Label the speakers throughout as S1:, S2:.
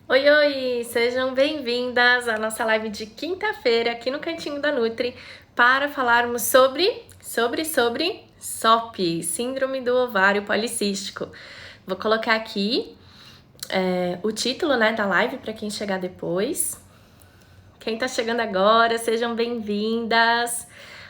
S1: Oi, oi! Sejam bem-vindas à nossa live de quinta-feira aqui no Cantinho da Nutri para falarmos sobre SOP, Síndrome do Ovário Policístico. Vou colocar aqui o título, né, da live para quem chegar depois. Quem tá chegando agora, sejam bem-vindas!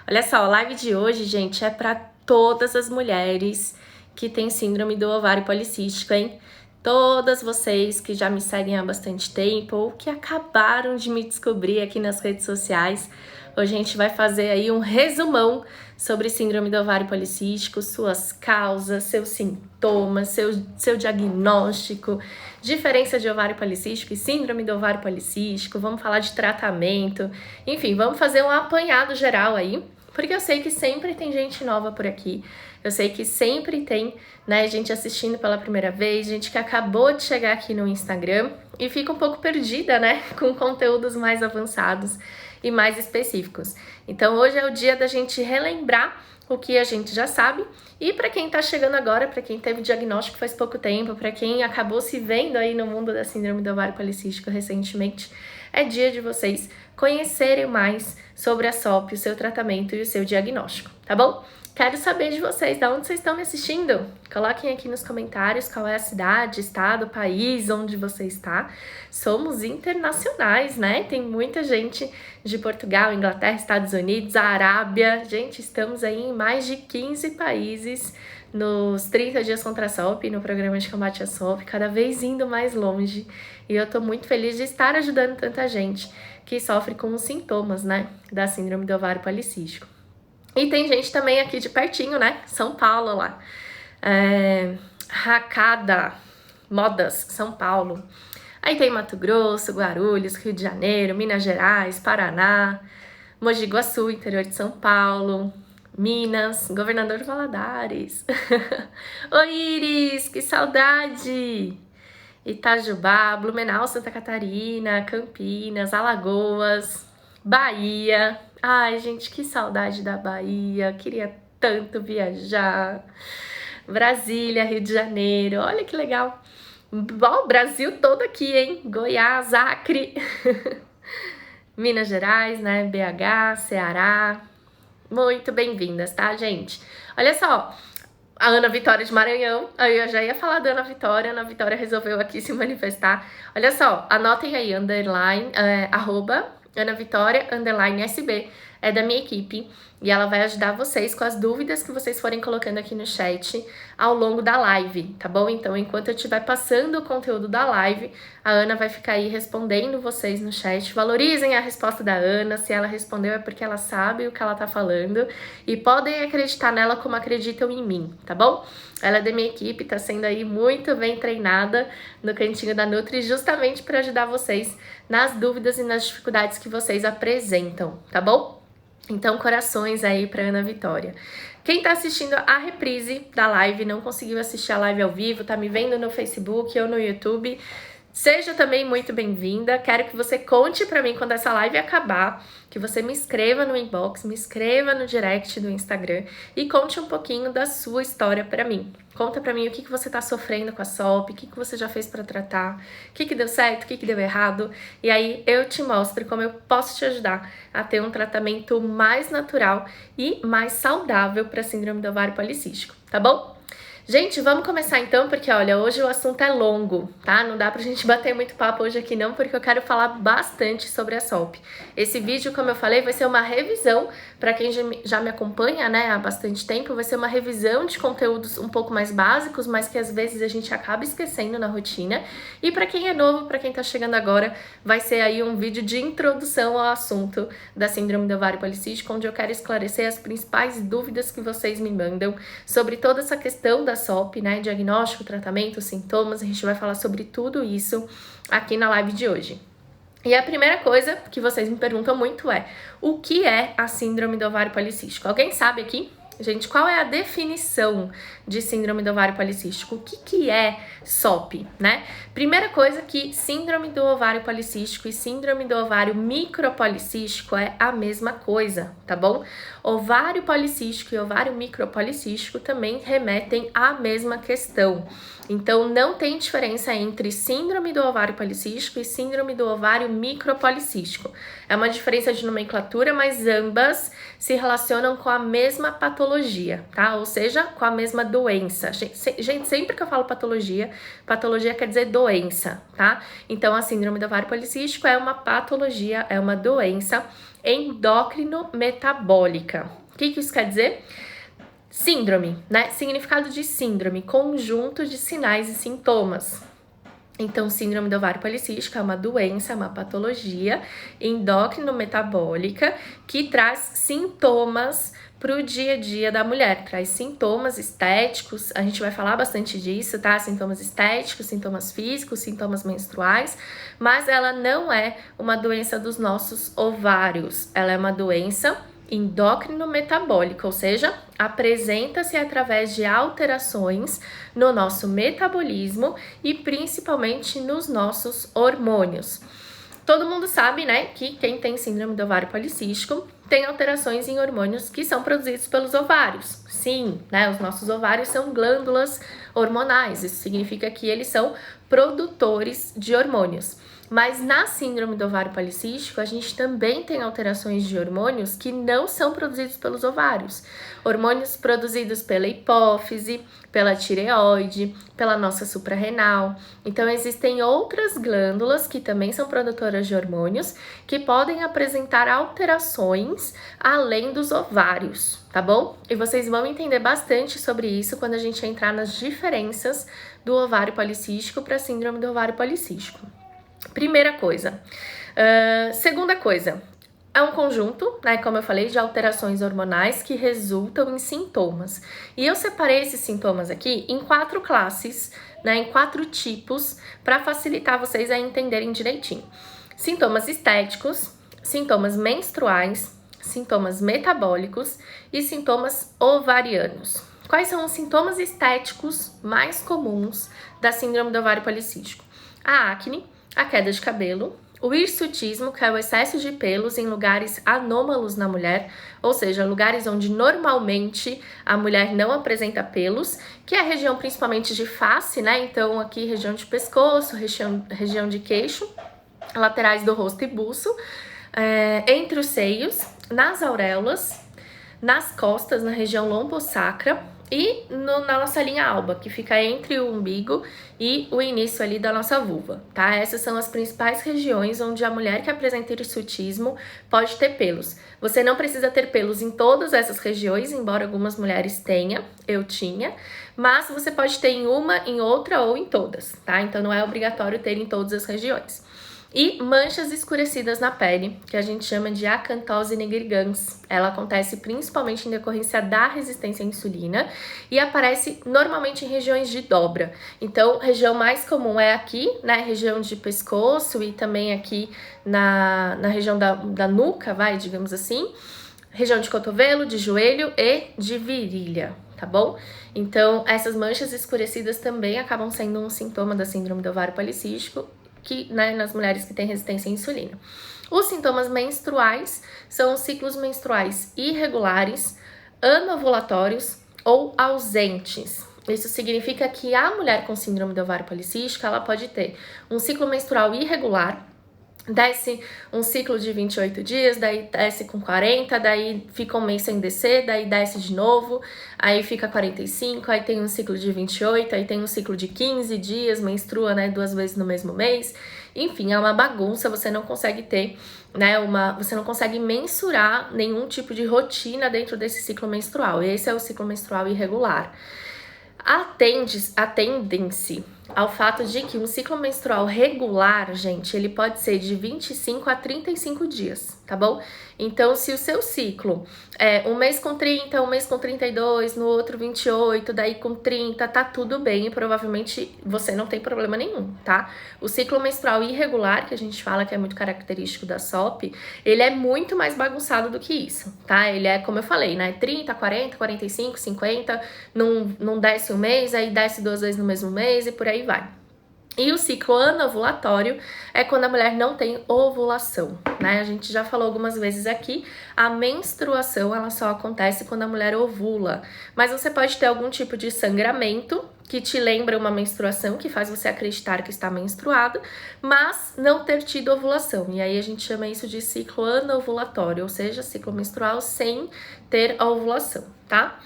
S1: Olha só, a live de hoje, gente, é para todas as mulheres que têm síndrome do ovário policístico, hein? Todas vocês que já me seguem há bastante tempo ou que acabaram de me descobrir aqui nas redes sociais, hoje a gente vai fazer aí um resumão sobre síndrome do ovário policístico, suas causas, seus sintomas, seu diagnóstico, diferença de ovário policístico e síndrome do ovário policístico, vamos falar de tratamento, enfim, vamos fazer um apanhado geral aí, porque eu sei que sempre tem gente nova por aqui, eu sei que sempre tem, né, gente assistindo pela primeira vez, gente que acabou de chegar aqui no Instagram e fica um pouco perdida, né, com conteúdos mais avançados e mais específicos. Então hoje é o dia da gente relembrar o que a gente já sabe, e para quem tá chegando agora, para quem teve diagnóstico faz pouco tempo, para quem acabou se vendo aí no mundo da síndrome do ovário policístico recentemente, é dia de vocês conhecerem mais sobre a SOP, o seu tratamento e o seu diagnóstico, tá bom? Quero saber de vocês, de onde vocês estão me assistindo? Coloquem aqui nos comentários qual é a cidade, estado, país onde você está. Somos internacionais, né? Tem muita gente de Portugal, Inglaterra, Estados Unidos, Arábia. Gente, estamos aí em mais de 15 países nos 30 dias contra a SOP, no programa de combate à SOP, cada vez indo mais longe. E eu tô muito feliz de estar ajudando tanta gente que sofre com os sintomas, né, da síndrome do ovário policístico. E tem gente também aqui de pertinho, né? São Paulo lá. Racada, Modas, São Paulo. Aí tem Mato Grosso, Guarulhos, Rio de Janeiro, Minas Gerais, Paraná, Mogi Guaçu, interior de São Paulo, Minas, Governador Valadares. Oi, Iris, que saudade! Itajubá, Blumenau, Santa Catarina, Campinas, Alagoas, Bahia. Ai, gente, que saudade da Bahia. Queria tanto viajar. Brasília, Rio de Janeiro. Olha que legal. Bom, Brasil todo aqui, hein? Goiás, Acre. Minas Gerais, né? BH, Ceará. Muito bem-vindas, tá, gente? Olha só, a Ana Vitória de Maranhão, aí eu já ia falar da Ana Vitória resolveu aqui se manifestar. Olha só, anotem aí, underline, arroba Ana Vitória, underline SB, é da minha equipe, e ela vai ajudar vocês com as dúvidas que vocês forem colocando aqui no chat ao longo da live, tá bom? Então, enquanto eu estiver passando o conteúdo da live, a Ana vai ficar aí respondendo vocês no chat. Valorizem a resposta da Ana, se ela respondeu é porque ela sabe o que ela tá falando, e podem acreditar nela como acreditam em mim, tá bom? Ela é da minha equipe, tá sendo aí muito bem treinada no Cantinho da Nutri, justamente para ajudar vocês nas dúvidas e nas dificuldades que vocês apresentam, tá bom? Então, corações aí para Ana Vitória. Quem tá assistindo a reprise da live, não conseguiu assistir a live ao vivo, tá me vendo no Facebook ou no YouTube, seja também muito bem-vinda. Quero que você conte pra mim quando essa live acabar, que você me escreva no inbox, me escreva no direct do Instagram e conte um pouquinho da sua história pra mim. Conta pra mim o que você tá sofrendo com a SOP, o que você já fez pra tratar, o que deu certo, o que deu errado, e aí eu te mostro como eu posso te ajudar a ter um tratamento mais natural e mais saudável pra síndrome do ovário policístico, tá bom? Gente, vamos começar então, porque olha, hoje o assunto é longo, tá? Não dá pra gente bater muito papo hoje aqui não, porque eu quero falar bastante sobre a SOP. Esse vídeo, como eu falei, vai ser uma revisão, pra quem já me acompanha, né, há bastante tempo, vai ser uma revisão de conteúdos um pouco mais básicos, mas que às vezes a gente acaba esquecendo na rotina. E pra quem é novo, pra quem tá chegando agora, vai ser aí um vídeo de introdução ao assunto da síndrome do ovário policístico, onde eu quero esclarecer as principais dúvidas que vocês me mandam sobre toda essa questão da SOP, né? Diagnóstico, tratamento, sintomas, a gente vai falar sobre tudo isso aqui na live de hoje. E a primeira coisa que vocês me perguntam muito é: o que é a síndrome do ovário policístico? Alguém sabe aqui? Gente, qual é a definição de síndrome do ovário policístico? O que é SOP, né? Primeira coisa que síndrome do ovário policístico e síndrome do ovário micropolicístico é a mesma coisa, tá bom? Ovário policístico e ovário micropolicístico também remetem à mesma questão. Então, não tem diferença entre síndrome do ovário policístico e síndrome do ovário micropolicístico. É uma diferença de nomenclatura, mas ambas se relacionam com a mesma patologia, tá? Ou seja, com a mesma doença. Gente, sempre que eu falo patologia, patologia quer dizer doença, tá? Então, a síndrome do ovário policístico é uma patologia, é uma doença endócrino-metabólica. O que isso quer dizer? Síndrome, né? Significado de síndrome, conjunto de sinais e sintomas. Então, síndrome do ovário policístico é uma doença, uma patologia endócrino-metabólica que traz sintomas para o dia a dia da mulher, traz sintomas estéticos, a gente vai falar bastante disso, tá? Sintomas estéticos, sintomas físicos, sintomas menstruais, mas ela não é uma doença dos nossos ovários, ela é uma doença endócrino-metabólica, ou seja, apresenta-se através de alterações no nosso metabolismo e principalmente nos nossos hormônios. Todo mundo sabe, né, que quem tem síndrome do ovário policístico tem alterações em hormônios que são produzidos pelos ovários. Sim, né, os nossos ovários são glândulas hormonais, isso significa que eles são produtores de hormônios. Mas na síndrome do ovário policístico, a gente também tem alterações de hormônios que não são produzidos pelos ovários. Hormônios produzidos pela hipófise, pela tireoide, pela nossa suprarrenal. Então, existem outras glândulas que também são produtoras de hormônios que podem apresentar alterações além dos ovários, tá bom? E vocês vão entender bastante sobre isso quando a gente entrar nas diferenças do ovário policístico para a síndrome do ovário policístico. Primeira coisa. Segunda coisa, é um conjunto, né, como eu falei, de alterações hormonais que resultam em sintomas. E eu separei esses sintomas aqui em 4 classes, né, em 4 tipos, para facilitar vocês a entenderem direitinho. Sintomas estéticos, sintomas menstruais, sintomas metabólicos e sintomas ovarianos. Quais são os sintomas estéticos mais comuns da síndrome do ovário policístico? A acne, a queda de cabelo, o hirsutismo, que é o excesso de pelos em lugares anômalos na mulher, ou seja, lugares onde normalmente a mulher não apresenta pelos, que é a região principalmente de face, né? Então aqui região de pescoço, região de queixo, laterais do rosto e buço, entre os seios, nas auréolas, nas costas, na região lombosacra, e na nossa linha alba, que fica entre o umbigo e o início ali da nossa vulva, tá? Essas são as principais regiões onde a mulher que apresenta hirsutismo pode ter pelos. Você não precisa ter pelos em todas essas regiões, embora algumas mulheres tenham, eu tinha, mas você pode ter em uma, em outra ou em todas, tá? Então não é obrigatório ter em todas as regiões. E manchas escurecidas na pele, que a gente chama de acantose nigricans. Ela acontece principalmente em decorrência da resistência à insulina e aparece normalmente em regiões de dobra. Então, região mais comum é aqui, né, região de pescoço e também aqui na região da nuca, digamos assim, região de cotovelo, de joelho e de virilha, tá bom? Então, essas manchas escurecidas também acabam sendo um sintoma da síndrome do ovário policístico, que, né, nas mulheres que têm resistência à insulina. Os sintomas menstruais são os ciclos menstruais irregulares, anovulatórios ou ausentes. Isso significa que a mulher com síndrome do ovário policístico, ela pode ter um ciclo menstrual irregular, desce um ciclo de 28 dias, daí desce com 40, daí fica um mês sem descer, daí desce de novo, aí fica 45, aí tem um ciclo de 28, aí tem um ciclo de 15 dias, menstrua, né, 2 vezes no mesmo mês. Enfim, é uma bagunça, você não consegue ter, né, você não consegue mensurar nenhum tipo de rotina dentro desse ciclo menstrual. Esse é o ciclo menstrual irregular. Atendem-se ao fato de que um ciclo menstrual regular, gente, ele pode ser de 25 a 35 dias, tá bom? Então, se o seu ciclo é um mês com 30, um mês com 32, no outro 28, daí com 30, tá tudo bem e provavelmente você não tem problema nenhum, tá? O ciclo menstrual irregular, que a gente fala que é muito característico da SOP, ele é muito mais bagunçado do que isso, tá? Ele é, como eu falei, né, 30, 40, 45, 50, não desce um mês, aí desce 2 vezes no mesmo mês e por aí vai. E o ciclo anovulatório é quando a mulher não tem ovulação, né? A gente já falou algumas vezes aqui, a menstruação ela só acontece quando a mulher ovula, mas você pode ter algum tipo de sangramento que te lembra uma menstruação, que faz você acreditar que está menstruado, mas não ter tido ovulação. E aí a gente chama isso de ciclo anovulatório, ou seja, ciclo menstrual sem ter a ovulação, tá?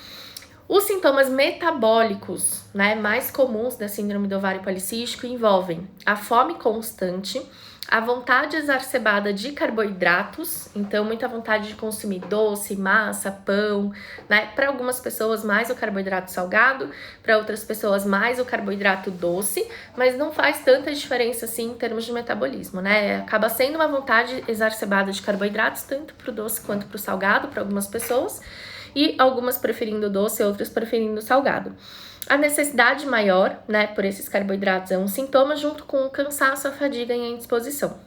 S1: Os sintomas metabólicos, né, mais comuns da síndrome do ovário policístico envolvem a fome constante, a vontade exacerbada de carboidratos, então muita vontade de consumir doce, massa, pão, né? Para algumas pessoas mais o carboidrato salgado, para outras pessoas mais o carboidrato doce, mas não faz tanta diferença assim em termos de metabolismo, né? Acaba sendo uma vontade exacerbada de carboidratos, tanto para o doce quanto para o salgado, para algumas pessoas, e algumas preferindo doce, outras preferindo salgado. A necessidade maior, né, por esses carboidratos é um sintoma junto com o cansaço, a fadiga e a indisposição.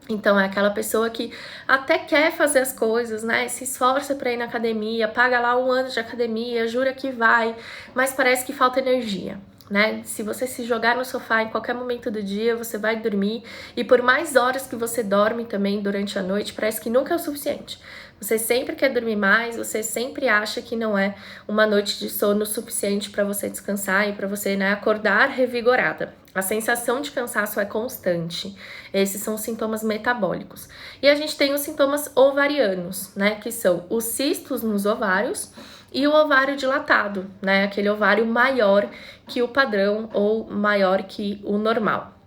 S1: Então é aquela pessoa que até quer fazer as coisas, né, se esforça para ir na academia, paga lá 1 ano de academia, jura que vai, mas parece que falta energia. Né? Se você se jogar no sofá em qualquer momento do dia, você vai dormir, e por mais horas que você dorme também durante a noite, parece que nunca é o suficiente. Você sempre quer dormir mais, você sempre acha que não é uma noite de sono suficiente para você descansar e para você, né, acordar revigorada. A sensação de cansaço é constante. Esses são os sintomas metabólicos. E a gente tem os sintomas ovarianos, né, que são os cistos nos ovários e o ovário dilatado, né, aquele ovário maior que o padrão ou maior que o normal.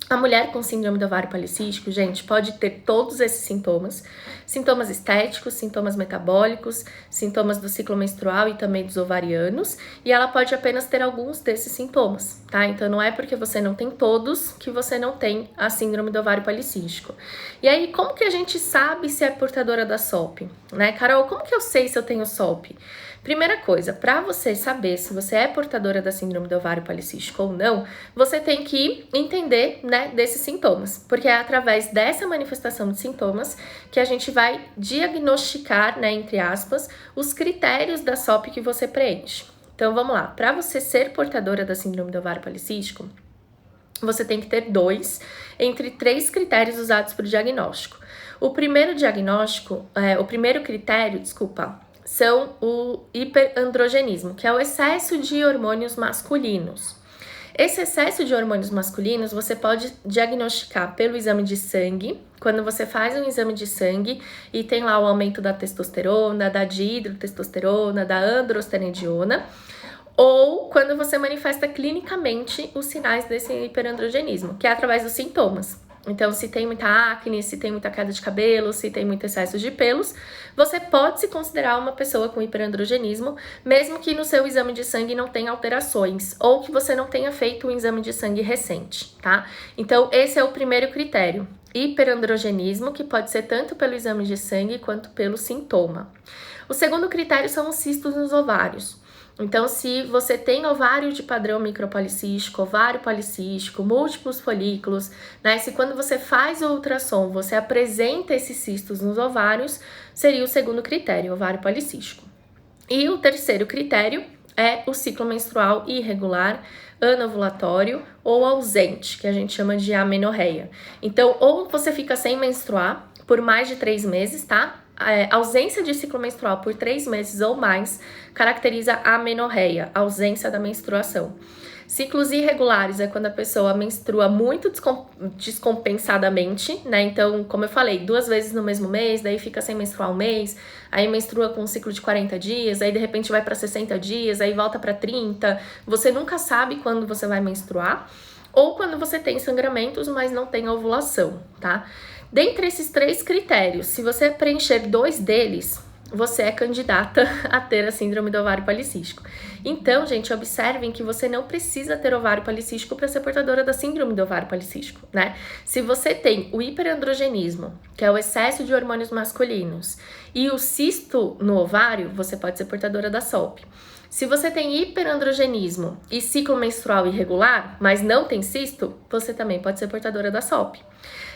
S1: A mulher com síndrome do ovário policístico, gente, pode ter todos esses sintomas. Sintomas estéticos, sintomas metabólicos, sintomas do ciclo menstrual e também dos ovarianos. E ela pode apenas ter alguns desses sintomas, tá? Então não é porque você não tem todos que você não tem a síndrome do ovário policístico. E aí, como que a gente sabe se é portadora da SOP? Né, Carol, como que eu sei se eu tenho SOP? Primeira coisa, para você saber se você é portadora da síndrome do ovário policístico ou não, você tem que entender, né, desses sintomas, porque é através dessa manifestação de sintomas que a gente vai diagnosticar, né, entre aspas, os critérios da SOP que você preenche. Então vamos lá, para você ser portadora da síndrome do ovário policístico, você tem que ter 2 entre 3 critérios usados para o diagnóstico. O primeiro critério, são o hiperandrogenismo, que é o excesso de hormônios masculinos. Esse excesso de hormônios masculinos você pode diagnosticar pelo exame de sangue, quando você faz um exame de sangue e tem lá o aumento da testosterona, da dihidrotestosterona, da androstenediona, ou quando você manifesta clinicamente os sinais desse hiperandrogenismo, que é através dos sintomas. Então, se tem muita acne, se tem muita queda de cabelo, se tem muito excesso de pelos, você pode se considerar uma pessoa com hiperandrogenismo, mesmo que no seu exame de sangue não tenha alterações, ou que você não tenha feito um exame de sangue recente, tá? Então, esse é o primeiro critério. Hiperandrogenismo, que pode ser tanto pelo exame de sangue quanto pelo sintoma. O segundo critério são os cistos nos ovários. Então, se você tem ovário de padrão micropolicístico, ovário policístico, múltiplos folículos, né? Se quando você faz o ultrassom, você apresenta esses cistos nos ovários, seria o segundo critério, ovário policístico. E o terceiro critério é o ciclo menstrual irregular, anovulatório ou ausente, que a gente chama de amenorreia. Então, ou você fica sem menstruar por mais de 3 meses, tá? A ausência de ciclo menstrual por 3 meses ou mais caracteriza a amenorreia, a ausência da menstruação. Ciclos irregulares é quando a pessoa menstrua muito descompensadamente, né? Então, como eu falei, 2 vezes no mesmo mês, daí fica sem menstruar um mês, aí menstrua com um ciclo de 40 dias, aí de repente vai para 60 dias, aí volta para 30. Você nunca sabe quando você vai menstruar, ou quando você tem sangramentos, mas não tem ovulação, tá? Dentre esses 3 critérios, se você preencher 2 deles, você é candidata a ter a síndrome do ovário policístico. Então, gente, observem que você não precisa ter ovário policístico para ser portadora da síndrome do ovário policístico, né? Se você tem o hiperandrogenismo, que é o excesso de hormônios masculinos, e o cisto no ovário, você pode ser portadora da SOP. Se você tem hiperandrogenismo e ciclo menstrual irregular, mas não tem cisto, você também pode ser portadora da SOP.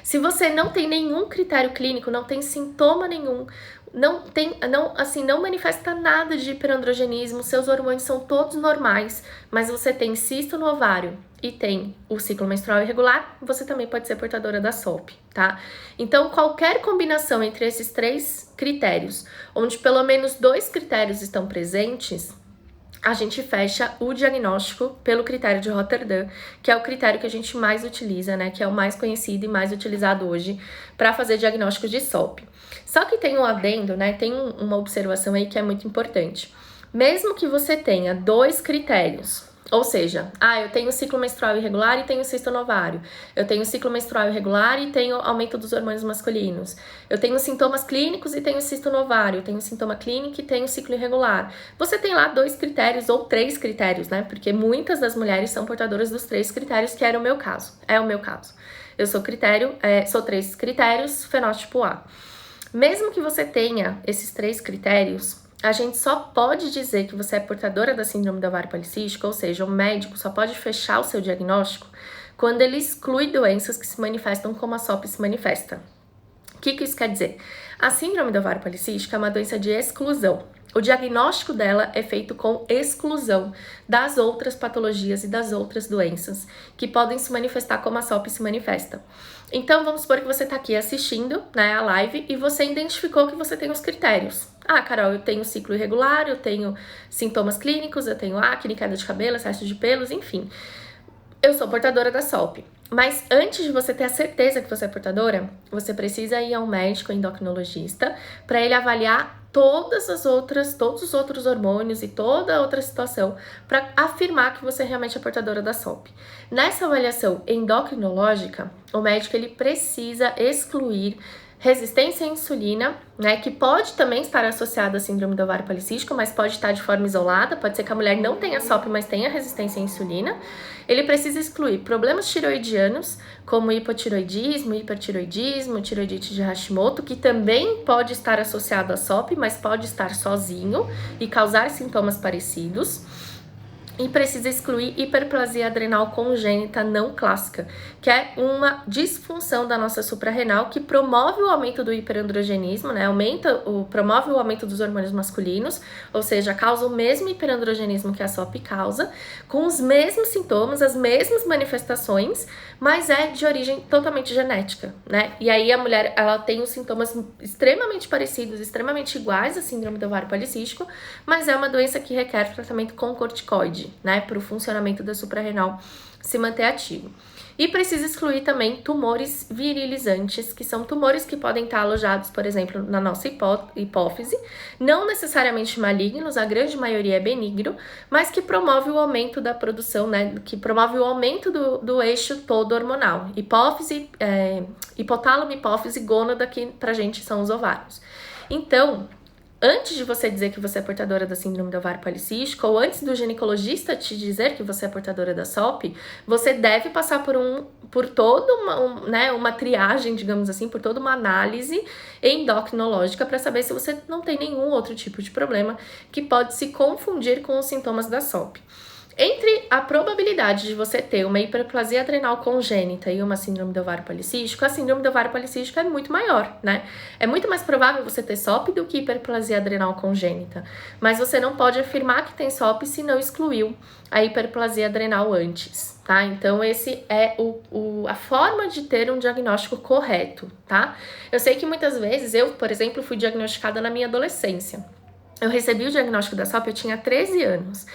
S1: Se você não tem nenhum critério clínico, não tem sintoma nenhum, não manifesta nada de hiperandrogenismo, seus hormônios são todos normais, mas você tem cisto no ovário e tem o ciclo menstrual irregular, você também pode ser portadora da SOP, tá? Então, qualquer combinação entre esses 3 critérios, onde pelo menos 2 critérios estão presentes, a gente fecha o diagnóstico pelo critério de Rotterdam, que é o critério que a gente mais utiliza, né? Que é o mais conhecido e mais utilizado hoje para fazer diagnóstico de SOP. Só que tem um adendo, né? Tem uma observação aí que é muito importante. Mesmo que você tenha 2 critérios, ou seja, eu tenho ciclo menstrual irregular e tenho cisto no ovário. Eu tenho ciclo menstrual irregular e tenho aumento dos hormônios masculinos. Eu tenho sintomas clínicos e tenho cisto no ovário. Eu tenho sintoma clínico e tenho ciclo irregular. Você tem lá 2 critérios ou 3 critérios, né? Porque muitas das mulheres são portadoras dos 3 critérios, que era o meu caso. É o meu caso. Eu sou 3 critérios, fenótipo A. Mesmo que você tenha esses 3 critérios, a gente só pode dizer que você é portadora da síndrome do ovário policístico, ou seja, o médico só pode fechar o seu diagnóstico quando ele exclui doenças que se manifestam como a SOP se manifesta. O que isso quer dizer? A síndrome do ovário policístico é uma doença de exclusão. O diagnóstico dela é feito com exclusão das outras patologias e das outras doenças que podem se manifestar como a SOP se manifesta. Então, vamos supor que você está aqui assistindo, né, a live e você identificou que você tem os critérios. Carol, eu tenho ciclo irregular, eu tenho sintomas clínicos, eu tenho acne, queda de cabelo, excesso de pelos, enfim. Eu sou portadora da SOP. Mas antes de você ter a certeza que você é portadora, você precisa ir ao médico endocrinologista para ele avaliar todos os outros hormônios e toda a outra situação para afirmar que você realmente é portadora da SOP. Nessa avaliação endocrinológica, o médico ele precisa excluir resistência à insulina, né, que pode também estar associada à síndrome do ovário policístico, mas pode estar de forma isolada, pode ser que a mulher não tenha SOP, mas tenha resistência à insulina. Ele precisa excluir problemas tiroidianos, como hipotiroidismo, hipertiroidismo, tiroidite de Hashimoto, que também pode estar associado à SOP, mas pode estar sozinho e causar sintomas parecidos. E precisa excluir hiperplasia adrenal congênita não clássica, que é uma disfunção da nossa suprarrenal que promove o aumento do hiperandrogenismo, né? Promove o aumento dos hormônios masculinos, ou seja, causa o mesmo hiperandrogenismo que a SOP causa, com os mesmos sintomas, as mesmas manifestações, mas é de origem totalmente genética, né? E aí a mulher, ela tem os sintomas extremamente parecidos, extremamente iguais à síndrome do ovário policístico, mas é uma doença que requer tratamento com corticoide, né, para o funcionamento da suprarrenal se manter ativo. E precisa excluir também tumores virilizantes, que são tumores que podem estar alojados, por exemplo, na nossa hipófise, não necessariamente malignos, a grande maioria é benigno, mas que promove o aumento da produção, né, que promove o aumento do eixo todo hormonal. Hipófise, hipotálamo, hipófise, gônada, que pra gente são os ovários. Então, antes de você dizer que você é portadora da síndrome do ovário policístico, ou antes do ginecologista te dizer que você é portadora da SOP, você deve passar por toda uma triagem, digamos assim, por toda uma análise endocrinológica para saber se você não tem nenhum outro tipo de problema que pode se confundir com os sintomas da SOP. Entre a probabilidade de você ter uma hiperplasia adrenal congênita e uma síndrome do ovário policístico, a síndrome do ovário policístico é muito maior, né? É muito mais provável você ter SOP do que hiperplasia adrenal congênita. Mas você não pode afirmar que tem SOP se não excluiu a hiperplasia adrenal antes, tá? Então, esse é a forma de ter um diagnóstico correto, tá? Eu sei que muitas vezes, eu, por exemplo, fui diagnosticada na minha adolescência. Eu recebi o diagnóstico da SOP, eu tinha 13 anos.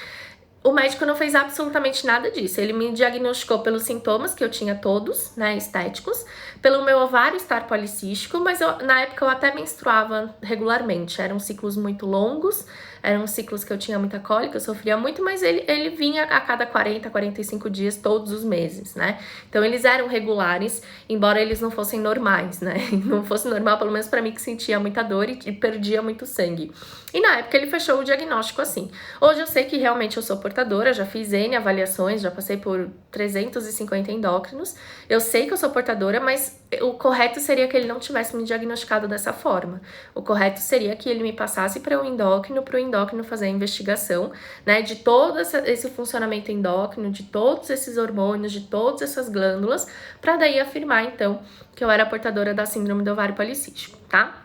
S1: O médico não fez absolutamente nada disso. Ele me diagnosticou pelos sintomas que eu tinha todos, né, estéticos, pelo meu ovário estar policístico, mas na época eu até menstruava regularmente. Eram ciclos muito longos, eram ciclos que eu tinha muita cólica, eu sofria muito, mas ele vinha a cada 40, 45 dias todos os meses, né? Então eles eram regulares, embora eles não fossem normais, né? Não fosse normal, pelo menos pra mim, que sentia muita dor e perdia muito sangue. E na época ele fechou o diagnóstico assim. Hoje eu sei que realmente eu sou portadora, já fiz N avaliações, já passei por 350 endócrinos. Eu sei que eu sou portadora, mas o correto seria que ele não tivesse me diagnosticado dessa forma. O correto seria que ele me passasse para o endócrino endócrino fazer a investigação, né, de todo esse funcionamento endócrino, de todos esses hormônios, de todas essas glândulas, para daí afirmar, então, que eu era portadora da síndrome do ovário policístico, tá?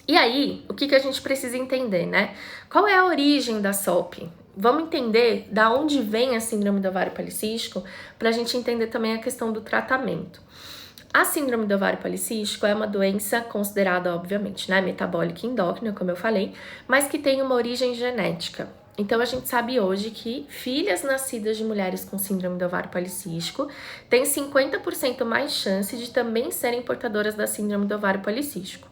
S1: E aí, o que a gente precisa entender, né? Qual é a origem da SOP? Vamos entender da onde vem a síndrome do ovário policístico, para a gente entender também a questão do tratamento. A síndrome do ovário policístico é uma doença considerada, obviamente, né, metabólica e endócrina, como eu falei, mas que tem uma origem genética. Então, a gente sabe hoje que filhas nascidas de mulheres com síndrome do ovário policístico têm 50% mais chance de também serem portadoras da síndrome do ovário policístico.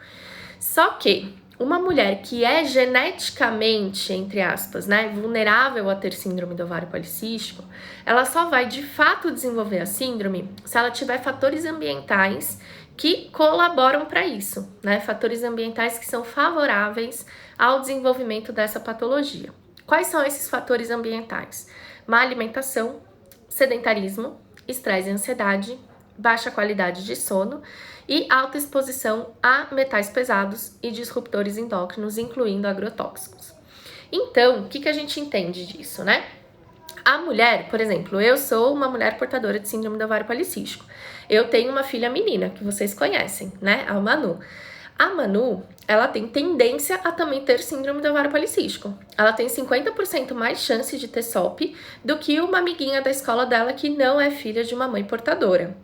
S1: Só que uma mulher que é geneticamente, entre aspas, né, vulnerável a ter síndrome do ovário policístico, ela só vai de fato desenvolver a síndrome se ela tiver fatores ambientais que colaboram para isso, né? Fatores ambientais que são favoráveis ao desenvolvimento dessa patologia. Quais são esses fatores ambientais? Má alimentação, sedentarismo, estresse e ansiedade, baixa qualidade de sono e alta exposição a metais pesados e disruptores endócrinos, incluindo agrotóxicos. Então, o que a gente entende disso, né? A mulher, por exemplo, eu sou uma mulher portadora de síndrome do ovário policístico. Eu tenho uma filha menina, que vocês conhecem, né? A Manu. A Manu, ela tem tendência a também ter síndrome do ovário policístico. Ela tem 50% mais chance de ter SOP do que uma amiguinha da escola dela que não é filha de uma mãe portadora.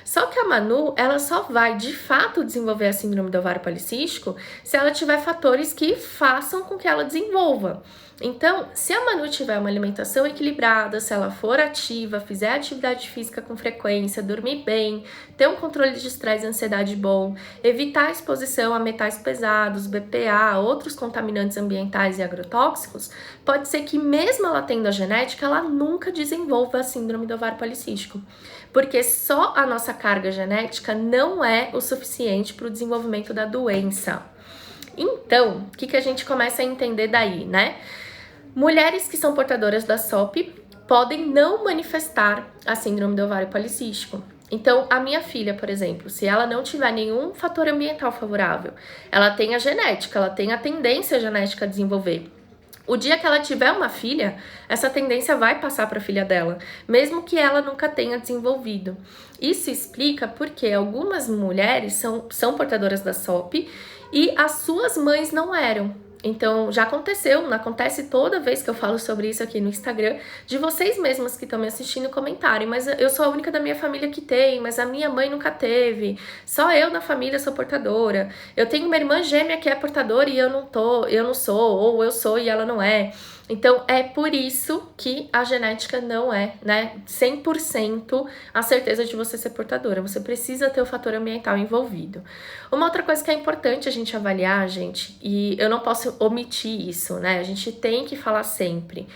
S1: Só que a Manu, ela só vai de fato desenvolver a síndrome do ovário policístico se ela tiver fatores que façam com que ela desenvolva. Então, se a Manu tiver uma alimentação equilibrada, se ela for ativa, fizer atividade física com frequência, dormir bem, ter um controle de estresse e ansiedade bom, evitar a exposição a metais pesados, BPA, outros contaminantes ambientais e agrotóxicos, pode ser que mesmo ela tendo a genética, ela nunca desenvolva a síndrome do ovário policístico. Porque só a nossa carga genética não é o suficiente para o desenvolvimento da doença. Então, o que a gente começa a entender daí, né? Mulheres que são portadoras da SOP podem não manifestar a síndrome do ovário policístico. Então, a minha filha, por exemplo, se ela não tiver nenhum fator ambiental favorável, ela tem a genética, ela tem a tendência genética a desenvolver. O dia que ela tiver uma filha, essa tendência vai passar para a filha dela, mesmo que ela nunca tenha desenvolvido. Isso explica porque algumas mulheres são portadoras da SOP e as suas mães não eram. Então, já aconteceu, não acontece toda vez que eu falo sobre isso aqui no Instagram, de vocês mesmas que estão me assistindo comentarem, mas eu sou a única da minha família que tem, mas a minha mãe nunca teve, só eu na família sou portadora, eu tenho uma irmã gêmea que é portadora e eu não sou, ou eu sou e ela não é. Então, é por isso que a genética não é, né, 100% a certeza de você ser portadora. Você precisa ter o fator ambiental envolvido. Uma outra coisa que é importante a gente avaliar, gente, e eu não posso omitir isso, né, a gente tem que falar sempre.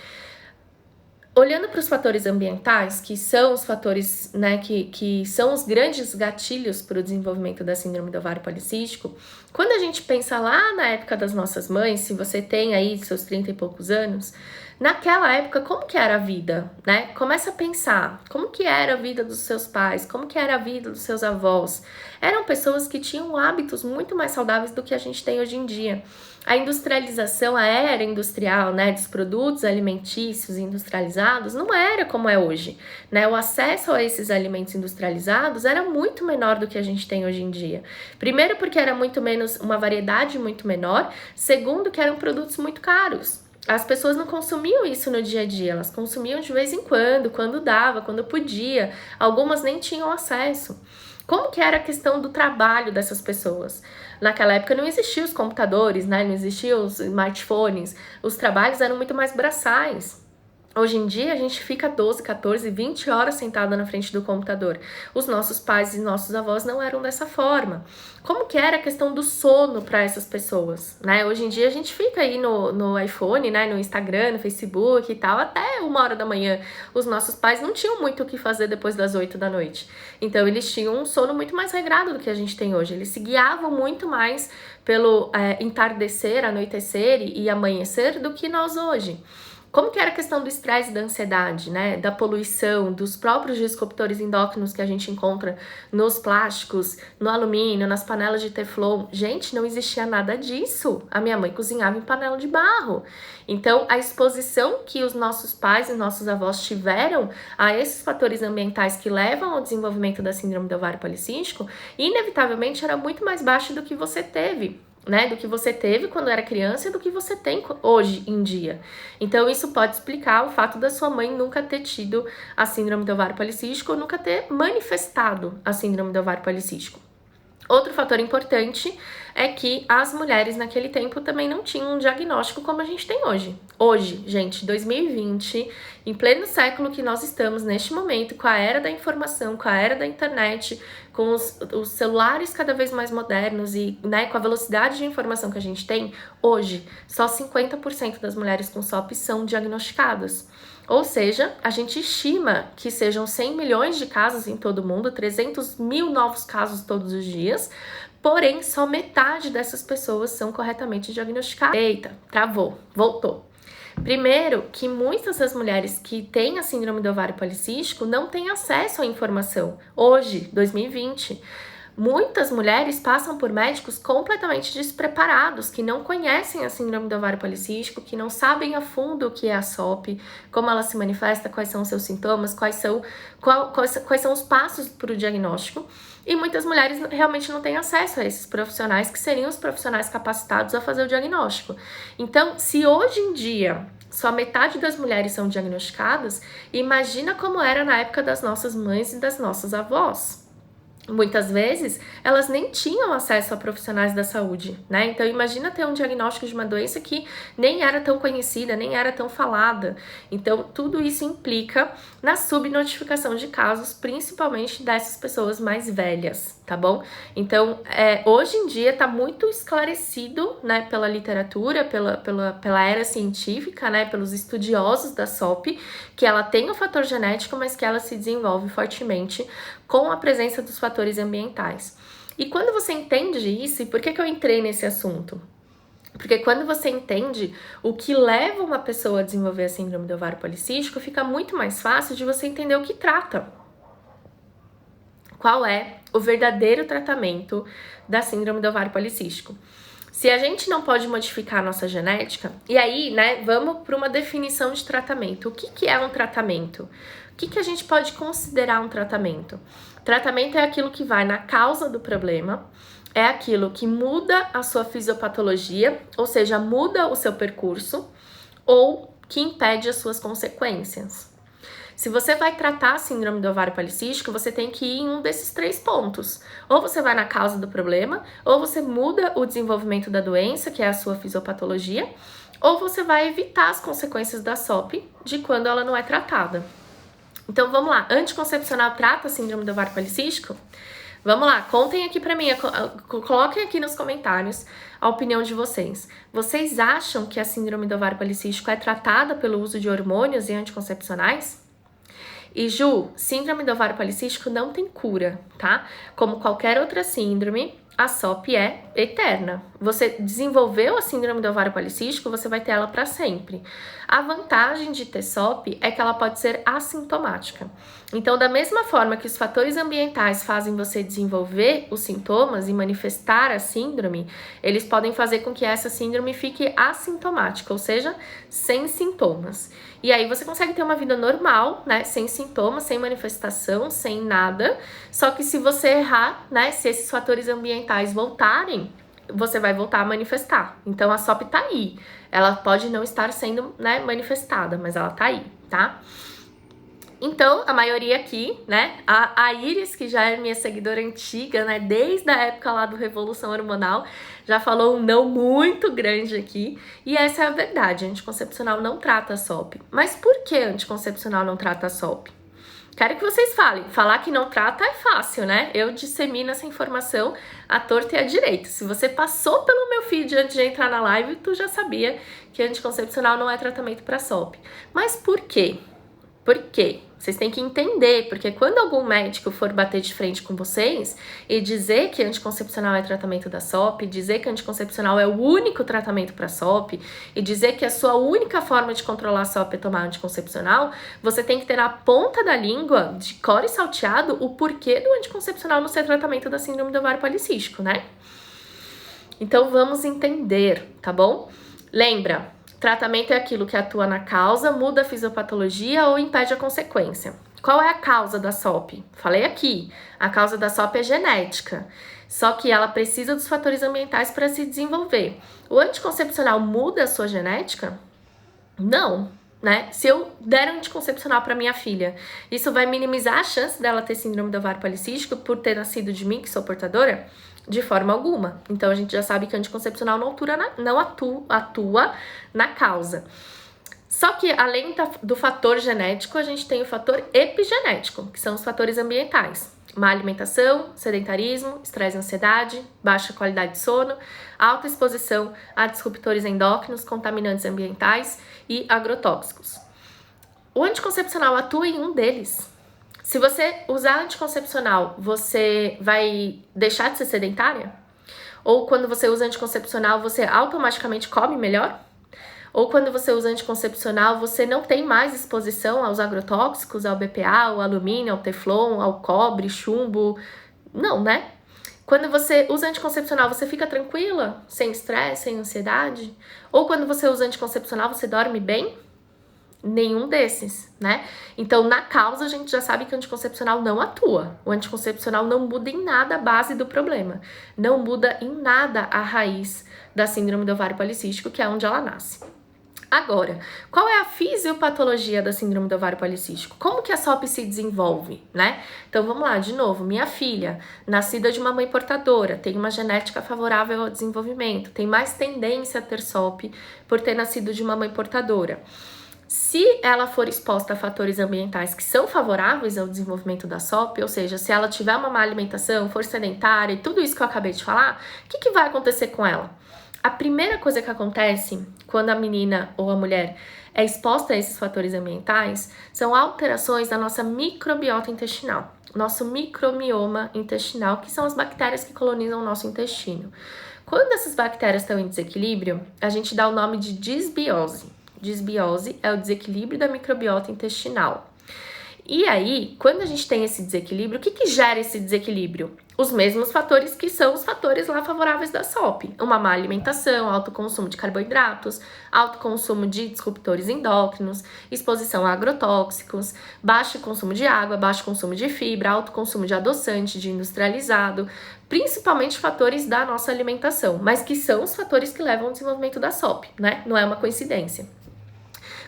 S1: Olhando para os fatores ambientais, que são os fatores, né, que são os grandes gatilhos para o desenvolvimento da síndrome do ovário policístico, quando a gente pensa lá na época das nossas mães, se você tem aí seus 30 e poucos anos, naquela época, como que era a vida, né? Começa a pensar, como que era a vida dos seus pais, como que era a vida dos seus avós. Eram pessoas que tinham hábitos muito mais saudáveis do que a gente tem hoje em dia. A industrialização, a era industrial, né, dos produtos alimentícios industrializados não era como é hoje, né? O acesso a esses alimentos industrializados era muito menor do que a gente tem hoje em dia. Primeiro porque era muito menos, uma variedade muito menor. Segundo que eram produtos muito caros. As pessoas não consumiam isso no dia a dia, elas consumiam de vez em quando dava, quando podia. Algumas nem tinham acesso. Como que era a questão do trabalho dessas pessoas? Naquela época não existiam os computadores, né? Não existiam os smartphones. Os trabalhos eram muito mais braçais. Hoje em dia a gente fica 12, 14, 20 horas sentada na frente do computador. Os nossos pais e nossos avós não eram dessa forma. Como que era a questão do sono para essas pessoas, né? Hoje em dia a gente fica aí no iPhone, né? No Instagram, no Facebook e tal, até 1h da manhã. Os nossos pais não tinham muito o que fazer depois das 8 da noite. Então eles tinham um sono muito mais regrado do que a gente tem hoje. Eles se guiavam muito mais pelo entardecer, anoitecer e amanhecer do que nós hoje. Como que era a questão do estresse e da ansiedade, né? Da poluição, dos próprios disruptores endócrinos que a gente encontra nos plásticos, no alumínio, nas panelas de teflon. Gente, não existia nada disso. A minha mãe cozinhava em panela de barro. Então, a exposição que os nossos pais e nossos avós tiveram a esses fatores ambientais que levam ao desenvolvimento da síndrome do ovário policístico, inevitavelmente era muito mais baixa do que você teve, né? Do que você teve quando era criança e do que você tem hoje em dia. Então, isso pode explicar o fato da sua mãe nunca ter tido a síndrome do ovário policístico ou nunca ter manifestado a síndrome do ovário policístico. Outro fator importante é que as mulheres naquele tempo também não tinham um diagnóstico como a gente tem hoje. Hoje, gente, 2020, em pleno século que nós estamos neste momento, com a era da informação, com a era da internet, com os celulares cada vez mais modernos e, né, com a velocidade de informação que a gente tem, hoje, só 50% das mulheres com SOP são diagnosticadas. Ou seja, a gente estima que sejam 100 milhões de casos em todo o mundo, 300 mil novos casos todos os dias, porém, só metade dessas pessoas são corretamente diagnosticadas. Eita, travou, voltou. Primeiro, que muitas das mulheres que têm a síndrome do ovário policístico não têm acesso à informação. Hoje, 2020, muitas mulheres passam por médicos completamente despreparados, que não conhecem a síndrome do ovário policístico, que não sabem a fundo o que é a SOP, como ela se manifesta, quais são os seus sintomas, quais são os passos para o diagnóstico. E muitas mulheres realmente não têm acesso a esses profissionais, que seriam os profissionais capacitados a fazer o diagnóstico. Então, se hoje em dia só metade das mulheres são diagnosticadas, imagina como era na época das nossas mães e das nossas avós. Muitas vezes, elas nem tinham acesso a profissionais da saúde, né? Então, imagina ter um diagnóstico de uma doença que nem era tão conhecida, nem era tão falada. Então, tudo isso implica na subnotificação de casos, principalmente dessas pessoas mais velhas, tá bom? Então, hoje em dia tá muito esclarecido, né, pela literatura, pela era científica, né, pelos estudiosos da SOP, que ela tem o fator genético, mas que ela se desenvolve fortemente com a presença dos fatores ambientais. E quando você entende isso, e por que eu entrei nesse assunto? Porque quando você entende o que leva uma pessoa a desenvolver a síndrome do ovário policístico, fica muito mais fácil de você entender o que trata. Qual é o verdadeiro tratamento da síndrome do ovário policístico? Se a gente não pode modificar a nossa genética, e aí, né, vamos para uma definição de tratamento. O que é um tratamento? O que a gente pode considerar um tratamento? Tratamento é aquilo que vai na causa do problema, é aquilo que muda a sua fisiopatologia, ou seja, muda o seu percurso, ou que impede as suas consequências. Se você vai tratar a síndrome do ovário policístico, você tem que ir em um desses 3 pontos. Ou você vai na causa do problema, ou você muda o desenvolvimento da doença, que é a sua fisiopatologia, ou você vai evitar as consequências da SOP de quando ela não é tratada. Então vamos lá, anticoncepcional trata a síndrome do ovário policístico? Vamos lá, contem aqui pra mim, coloquem aqui nos comentários a opinião de vocês. Vocês acham que a síndrome do ovário policístico é tratada pelo uso de hormônios e anticoncepcionais? E Ju, síndrome do ovário policístico não tem cura, tá? Como qualquer outra síndrome, a SOP é eterna. Você desenvolveu a síndrome do ovário policístico, você vai ter ela para sempre. A vantagem de ter SOP é que ela pode ser assintomática. Então, da mesma forma que os fatores ambientais fazem você desenvolver os sintomas e manifestar a síndrome, eles podem fazer com que essa síndrome fique assintomática, ou seja, sem sintomas. E aí você consegue ter uma vida normal, né, sem sintomas, sem manifestação, sem nada. Só que se você errar, né, se esses fatores ambientais voltarem, você vai voltar a manifestar. Então a SOP tá aí. Ela pode não estar sendo, né, manifestada, mas ela tá aí, tá? Então, a maioria aqui, né, a Iris, que já é minha seguidora antiga, né, desde a época lá do Revolução Hormonal, já falou um não muito grande aqui, e essa é a verdade, anticoncepcional não trata a SOP. Mas por que anticoncepcional não trata a SOP? Quero que vocês falem. Falar que não trata é fácil, né? Eu dissemino essa informação à torta e à direita. Se você passou pelo meu feed antes de entrar na live, tu já sabia que anticoncepcional não é tratamento para SOP. Mas por quê? Por quê? Vocês têm que entender, porque quando algum médico for bater de frente com vocês e dizer que anticoncepcional é tratamento da SOP, dizer que anticoncepcional é o único tratamento para SOP e dizer que a sua única forma de controlar a SOP é tomar anticoncepcional, você tem que ter na ponta da língua, de cor e salteado, o porquê do anticoncepcional não ser tratamento da síndrome do ovário policístico, né? Então vamos entender, tá bom? Lembra, tratamento é aquilo que atua na causa, muda a fisiopatologia ou impede a consequência. Qual é a causa da SOP? Falei aqui, a causa da SOP é genética, só que ela precisa dos fatores ambientais para se desenvolver. O anticoncepcional muda a sua genética? Não, né? Se eu der anticoncepcional para minha filha, isso vai minimizar a chance dela ter síndrome do ovário policístico por ter nascido de mim, que sou portadora? De forma alguma. Então, a gente já sabe que anticoncepcional não atua na causa. Só que, além do fator genético, a gente tem o fator epigenético, que são os fatores ambientais. Má alimentação, sedentarismo, estresse e ansiedade, baixa qualidade de sono, alta exposição a disruptores endócrinos, contaminantes ambientais e agrotóxicos. O anticoncepcional atua em um deles. Se você usar anticoncepcional, você vai deixar de ser sedentária? Ou quando você usa anticoncepcional, você automaticamente come melhor? Ou quando você usa anticoncepcional, você não tem mais exposição aos agrotóxicos, ao BPA, ao alumínio, ao teflon, ao cobre, chumbo? Não, né? Quando você usa anticoncepcional, você fica tranquila, sem estresse, sem ansiedade? Ou quando você usa anticoncepcional, você dorme bem? Nenhum desses, né? Então, na causa, a gente já sabe que o anticoncepcional não atua. O anticoncepcional não muda em nada a base do problema. Não muda em nada a raiz da síndrome do ovário policístico, que é onde ela nasce. Agora, qual é a fisiopatologia da síndrome do ovário policístico? Como que a SOP se desenvolve, né? Então, vamos lá, de novo. Minha filha, nascida de uma mãe portadora, tem uma genética favorável ao desenvolvimento, tem mais tendência a ter SOP por ter nascido de uma mãe portadora. Se ela for exposta a fatores ambientais que são favoráveis ao desenvolvimento da SOP, ou seja, se ela tiver uma má alimentação, for sedentária e tudo isso que eu acabei de falar, o que vai acontecer com ela? A primeira coisa que acontece quando a menina ou a mulher é exposta a esses fatores ambientais são alterações da nossa microbiota intestinal, nosso microbioma intestinal, que são as bactérias que colonizam o nosso intestino. Quando essas bactérias estão em desequilíbrio, a gente dá o nome de disbiose. Disbiose é o desequilíbrio da microbiota intestinal. E aí, quando a gente tem esse desequilíbrio, o que gera esse desequilíbrio? Os mesmos fatores que são os fatores lá favoráveis da SOP. Uma má alimentação, alto consumo de carboidratos, alto consumo de disruptores endócrinos, exposição a agrotóxicos, baixo consumo de água, baixo consumo de fibra, alto consumo de adoçante, de industrializado, principalmente fatores da nossa alimentação, mas que são os fatores que levam ao desenvolvimento da SOP, né? Não é uma coincidência.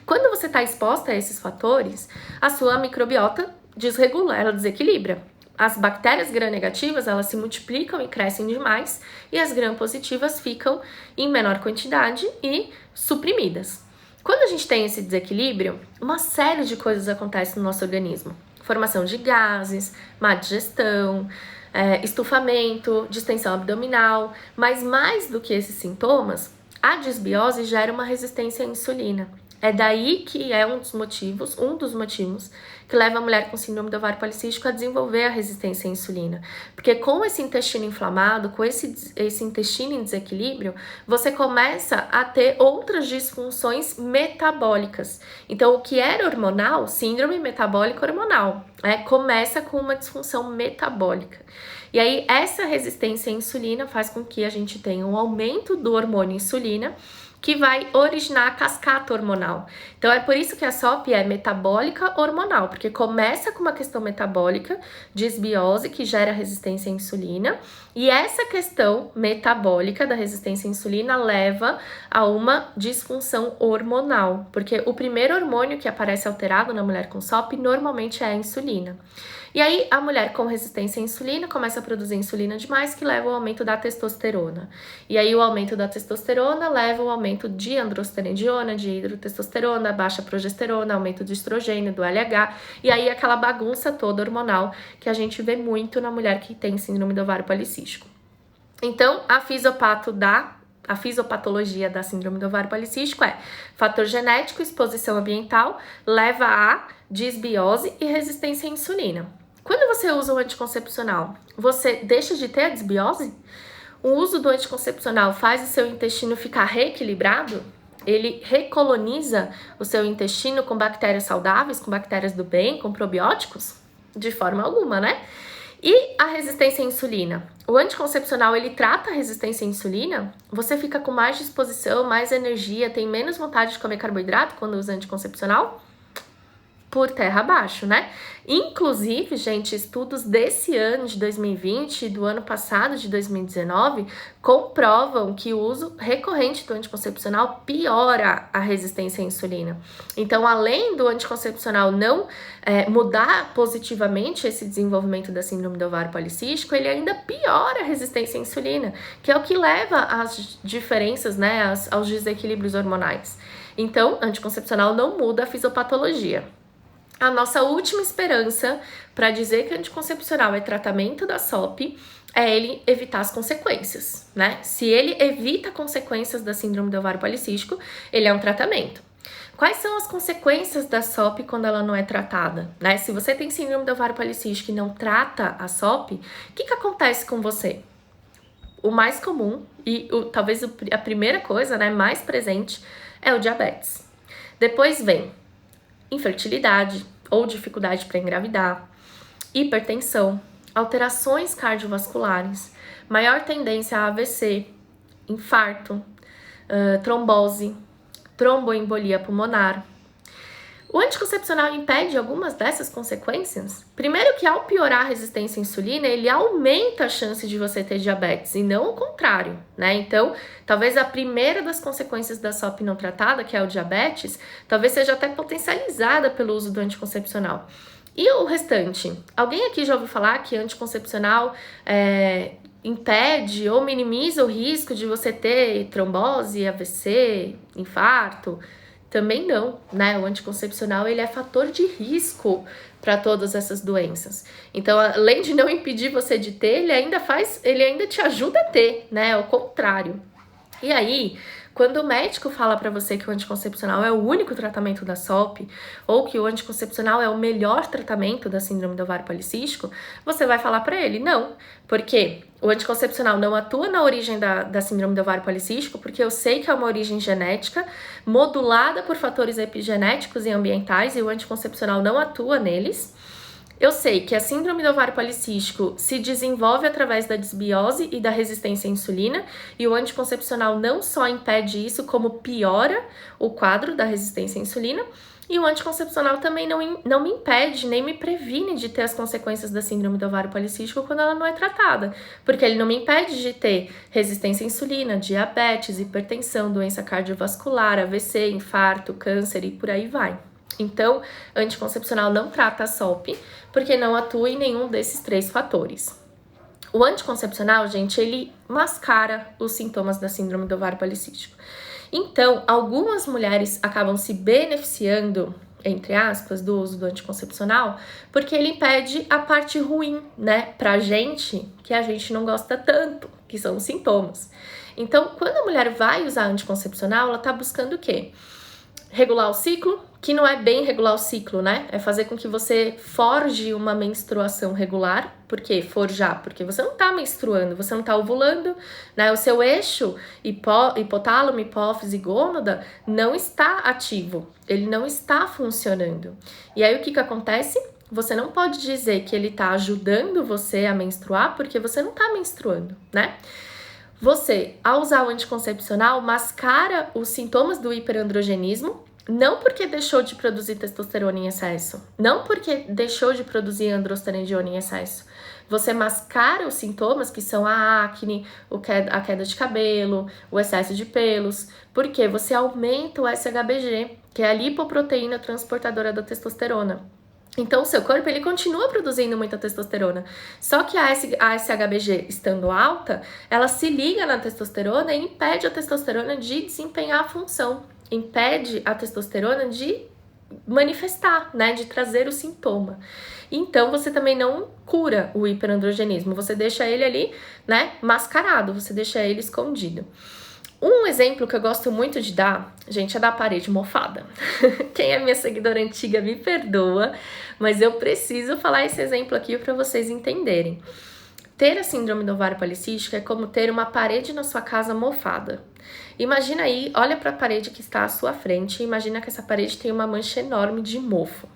S1: Quando você está exposta a esses fatores, a sua microbiota desregula, ela desequilibra. As bactérias gram-negativas, elas se multiplicam e crescem demais, e as gram-positivas ficam em menor quantidade e suprimidas. Quando a gente tem esse desequilíbrio, uma série de coisas acontece no nosso organismo. Formação de gases, má digestão, estufamento, distensão abdominal, mas mais do que esses sintomas, a disbiose gera uma resistência à insulina. É daí que é um dos motivos que leva a mulher com síndrome do ovário policístico a desenvolver a resistência à insulina. Porque com esse intestino inflamado, com esse intestino em desequilíbrio, você começa a ter outras disfunções metabólicas. Então, o que era hormonal, síndrome metabólica hormonal, começa com uma disfunção metabólica. E aí, essa resistência à insulina faz com que a gente tenha um aumento do hormônio insulina, que vai originar a cascata hormonal. Então, é por isso que a SOP é metabólica hormonal, porque começa com uma questão metabólica, disbiose, que gera resistência à insulina, e essa questão metabólica da resistência à insulina leva a uma disfunção hormonal, porque o primeiro hormônio que aparece alterado na mulher com SOP normalmente é a insulina. E aí, a mulher com resistência à insulina começa a produzir insulina demais, que leva ao aumento da testosterona. E aí, o aumento da testosterona leva ao aumento de androstenediona, de hidrotestosterona, baixa progesterona, aumento de estrogênio, do LH. E aí, aquela bagunça toda hormonal que a gente vê muito na mulher que tem síndrome do ovário policístico. Então, a fisiopatologia da síndrome do ovário policístico é fator genético, exposição ambiental, leva a disbiose e resistência à insulina. Quando você usa o anticoncepcional, você deixa de ter a disbiose? O uso do anticoncepcional faz o seu intestino ficar reequilibrado? Ele recoloniza o seu intestino com bactérias saudáveis, com bactérias do bem, com probióticos? De forma alguma, né? E a resistência à insulina? O anticoncepcional, ele trata a resistência à insulina? Você fica com mais disposição, mais energia, tem menos vontade de comer carboidrato quando usa anticoncepcional? Por terra abaixo, né? Inclusive, gente, estudos desse ano de 2020 e do ano passado de 2019 comprovam que o uso recorrente do anticoncepcional piora a resistência à insulina. Então, além do anticoncepcional não mudar positivamente esse desenvolvimento da síndrome do ovário policístico, ele ainda piora a resistência à insulina, que é o que leva às diferenças, né, aos desequilíbrios hormonais. Então, anticoncepcional não muda a fisiopatologia. A nossa última esperança para dizer que anticoncepcional é tratamento da SOP é ele evitar as consequências, né? Se ele evita consequências da síndrome do ovário policístico, ele é um tratamento. Quais são as consequências da SOP quando ela não é tratada, né? Se você tem síndrome do ovário policístico e não trata a SOP, o que acontece com você? O mais comum e talvez a primeira coisa, né, mais presente é o diabetes. Depois vem infertilidade ou dificuldade para engravidar, hipertensão, alterações cardiovasculares, maior tendência a AVC, infarto, trombose, tromboembolia pulmonar. O anticoncepcional impede algumas dessas consequências? Primeiro que ao piorar a resistência à insulina, ele aumenta a chance de você ter diabetes, e não o contrário, né? Então, talvez a primeira das consequências da SOP não tratada, que é o diabetes, talvez seja até potencializada pelo uso do anticoncepcional. E o restante? Alguém aqui já ouviu falar que anticoncepcional impede ou minimiza o risco de você ter trombose, AVC, infarto? Também não, né? O anticoncepcional, ele é fator de risco para todas essas doenças. Então, além de não impedir você de ter, ele ainda te ajuda a ter, né? O contrário. E aí, quando o médico fala para você que o anticoncepcional é o único tratamento da SOP, ou que o anticoncepcional é o melhor tratamento da síndrome do ovário policístico, você vai falar para ele, não, porque o anticoncepcional não atua na origem da síndrome do ovário policístico, porque eu sei que é uma origem genética, modulada por fatores epigenéticos e ambientais, e o anticoncepcional não atua neles. Eu sei que a síndrome do ovário policístico se desenvolve através da disbiose e da resistência à insulina, e o anticoncepcional não só impede isso, como piora o quadro da resistência à insulina, e o anticoncepcional também não me impede, nem me previne de ter as consequências da síndrome do ovário policístico quando ela não é tratada, porque ele não me impede de ter resistência à insulina, diabetes, hipertensão, doença cardiovascular, AVC, infarto, câncer e por aí vai. Então, anticoncepcional não trata a SOP, porque não atua em nenhum desses 3 fatores. O anticoncepcional, gente, ele mascara os sintomas da síndrome do ovário policístico. Então, algumas mulheres acabam se beneficiando, entre aspas, do uso do anticoncepcional, porque ele impede a parte ruim, né, pra gente, que a gente não gosta tanto, que são os sintomas. Então, quando a mulher vai usar anticoncepcional, ela tá buscando o quê? Regular o ciclo, que não é bem regular o ciclo, né? É fazer com que você forje uma menstruação regular. Por quê? Forjar, porque você não tá menstruando, você não tá ovulando, né? O seu eixo hipotálamo, hipófise e gônada não está ativo, ele não está funcionando. E aí o que acontece? Você não pode dizer que ele tá ajudando você a menstruar, porque você não tá menstruando, né? Você, ao usar o anticoncepcional, mascara os sintomas do hiperandrogenismo, não porque deixou de produzir testosterona em excesso, não porque deixou de produzir androstenediona em excesso. Você mascara os sintomas que são a acne, a queda de cabelo, o excesso de pelos, porque você aumenta o SHBG, que é a lipoproteína transportadora da testosterona. Então, o seu corpo, ele continua produzindo muita testosterona, só que a SHBG estando alta, ela se liga na testosterona e impede a testosterona de desempenhar a função, impede a testosterona de manifestar, né, de trazer o sintoma. Então, você também não cura o hiperandrogenismo, você deixa ele ali, né, mascarado, você deixa ele escondido. Um exemplo que eu gosto muito de dar, gente, é da parede mofada. Quem é minha seguidora antiga me perdoa, mas eu preciso falar esse exemplo aqui para vocês entenderem. Ter a síndrome do ovário policístico é como ter uma parede na sua casa mofada. Imagina aí, olha para a parede que está à sua frente e imagina que essa parede tem uma mancha enorme de mofo.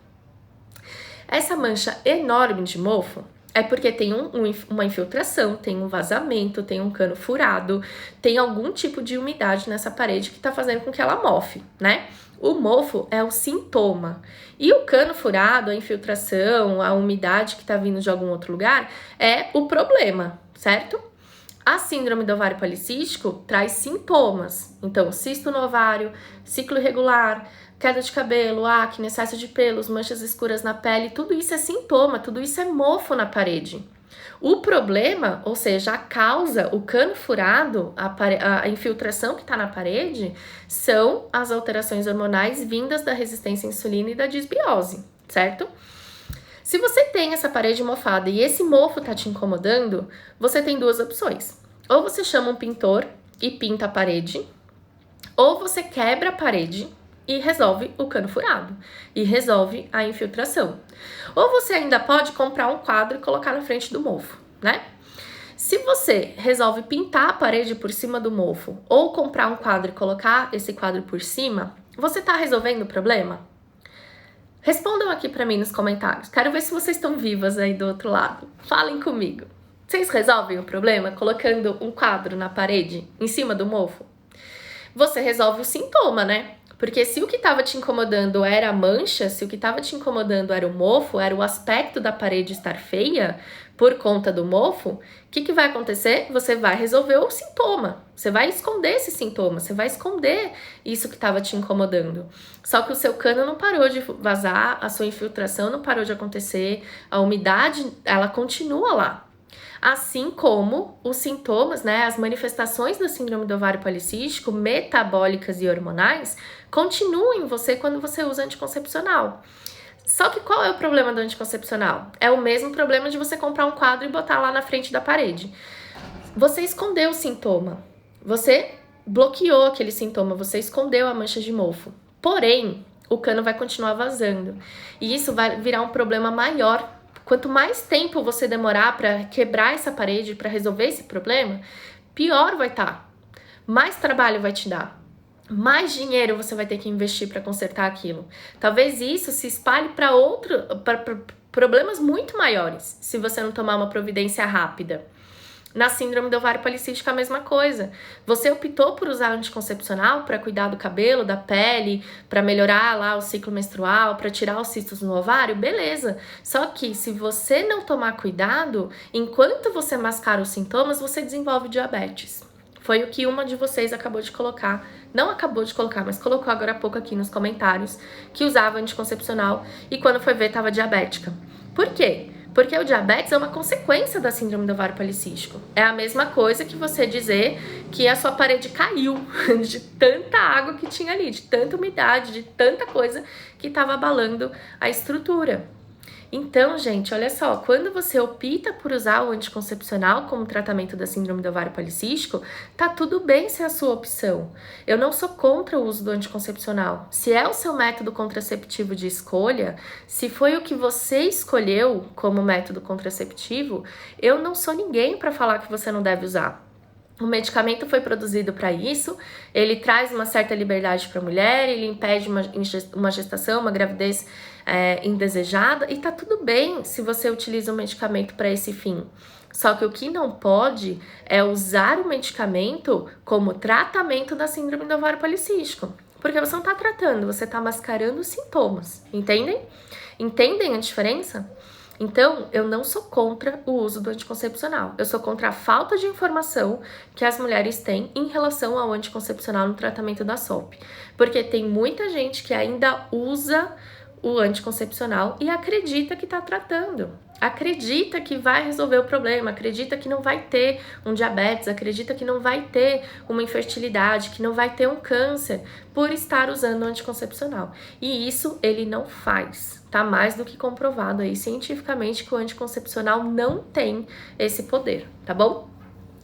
S1: Essa mancha enorme de mofo é porque tem uma infiltração, tem um vazamento, tem um cano furado, tem algum tipo de umidade nessa parede que está fazendo com que ela mofe, né? O mofo é o sintoma. E o cano furado, a infiltração, a umidade que está vindo de algum outro lugar é o problema, certo? A síndrome do ovário policístico traz sintomas. Então, cisto no ovário, ciclo irregular, queda de cabelo, acne, excesso de pelos, manchas escuras na pele, tudo isso é sintoma, tudo isso é mofo na parede. O problema, ou seja, a causa, o cano furado, a infiltração que está na parede, são as alterações hormonais vindas da resistência à insulina e da disbiose, certo? Se você tem essa parede mofada e esse mofo tá te incomodando, você tem duas opções. Ou você chama um pintor e pinta a parede, ou você quebra a parede e resolve o cano furado, e resolve a infiltração. Ou você ainda pode comprar um quadro e colocar na frente do mofo, né? Se você resolve pintar a parede por cima do mofo, ou comprar um quadro e colocar esse quadro por cima, você tá resolvendo o problema? Respondam aqui pra mim nos comentários. Quero ver se vocês estão vivas aí do outro lado. Falem comigo. Vocês resolvem o problema colocando um quadro na parede, em cima do mofo? Você resolve o sintoma, né? Porque se o que estava te incomodando era a mancha, se o que estava te incomodando era o mofo, era o aspecto da parede estar feia por conta do mofo, o que vai acontecer? Você vai resolver o sintoma. Você vai esconder esse sintoma, você vai esconder isso que estava te incomodando. Só que o seu cano não parou de vazar, a sua infiltração não parou de acontecer, a umidade, ela continua lá. Assim como os sintomas, né, as manifestações da síndrome do ovário policístico, metabólicas e hormonais, continuam em você quando você usa anticoncepcional. Só que qual é o problema do anticoncepcional? É o mesmo problema de você comprar um quadro e botar lá na frente da parede. Você escondeu o sintoma, você bloqueou aquele sintoma, você escondeu a mancha de mofo. Porém, o cano vai continuar vazando e isso vai virar um problema maior. Quanto mais tempo você demorar para quebrar essa parede, para resolver esse problema, pior vai estar. Mais trabalho vai te dar. Mais dinheiro você vai ter que investir para consertar aquilo. Talvez isso se espalhe para problemas muito maiores, se você não tomar uma providência rápida. Na síndrome do ovário policístico, a mesma coisa. Você optou por usar anticoncepcional para cuidar do cabelo, da pele, para melhorar lá o ciclo menstrual, para tirar os cistos no ovário, beleza. Só que se você não tomar cuidado, enquanto você mascara os sintomas, você desenvolve diabetes. Foi o que uma de vocês acabou de colocar, não acabou de colocar, mas colocou agora há pouco aqui nos comentários, que usava anticoncepcional e quando foi ver estava diabética. Por quê? Porque o diabetes é uma consequência da síndrome do ovário policístico. É a mesma coisa que você dizer que a sua parede caiu de tanta água que tinha ali, de tanta umidade, de tanta coisa que estava abalando a estrutura. Então, gente, olha só, quando você opta por usar o anticoncepcional como tratamento da síndrome do ovário policístico, tá tudo bem se é a sua opção. Eu não sou contra o uso do anticoncepcional. Se é o seu método contraceptivo de escolha, se foi o que você escolheu como método contraceptivo, eu não sou ninguém para falar que você não deve usar. O medicamento foi produzido para isso, ele traz uma certa liberdade para a mulher, ele impede uma gestação, uma gravidez indesejada, e tá tudo bem se você utiliza o medicamento para esse fim. Só que o que não pode é usar o medicamento como tratamento da síndrome do ovário policístico. Porque você não tá tratando, você tá mascarando os sintomas, entendem? Entendem a diferença? Então, eu não sou contra o uso do anticoncepcional. Eu sou contra a falta de informação que as mulheres têm em relação ao anticoncepcional no tratamento da SOP. Porque tem muita gente que ainda usa o anticoncepcional e acredita que está tratando. Acredita que vai resolver o problema, acredita que não vai ter um diabetes, acredita que não vai ter uma infertilidade, que não vai ter um câncer por estar usando o anticoncepcional. E isso ele não faz. Tá mais do que comprovado aí cientificamente que o anticoncepcional não tem esse poder, tá bom?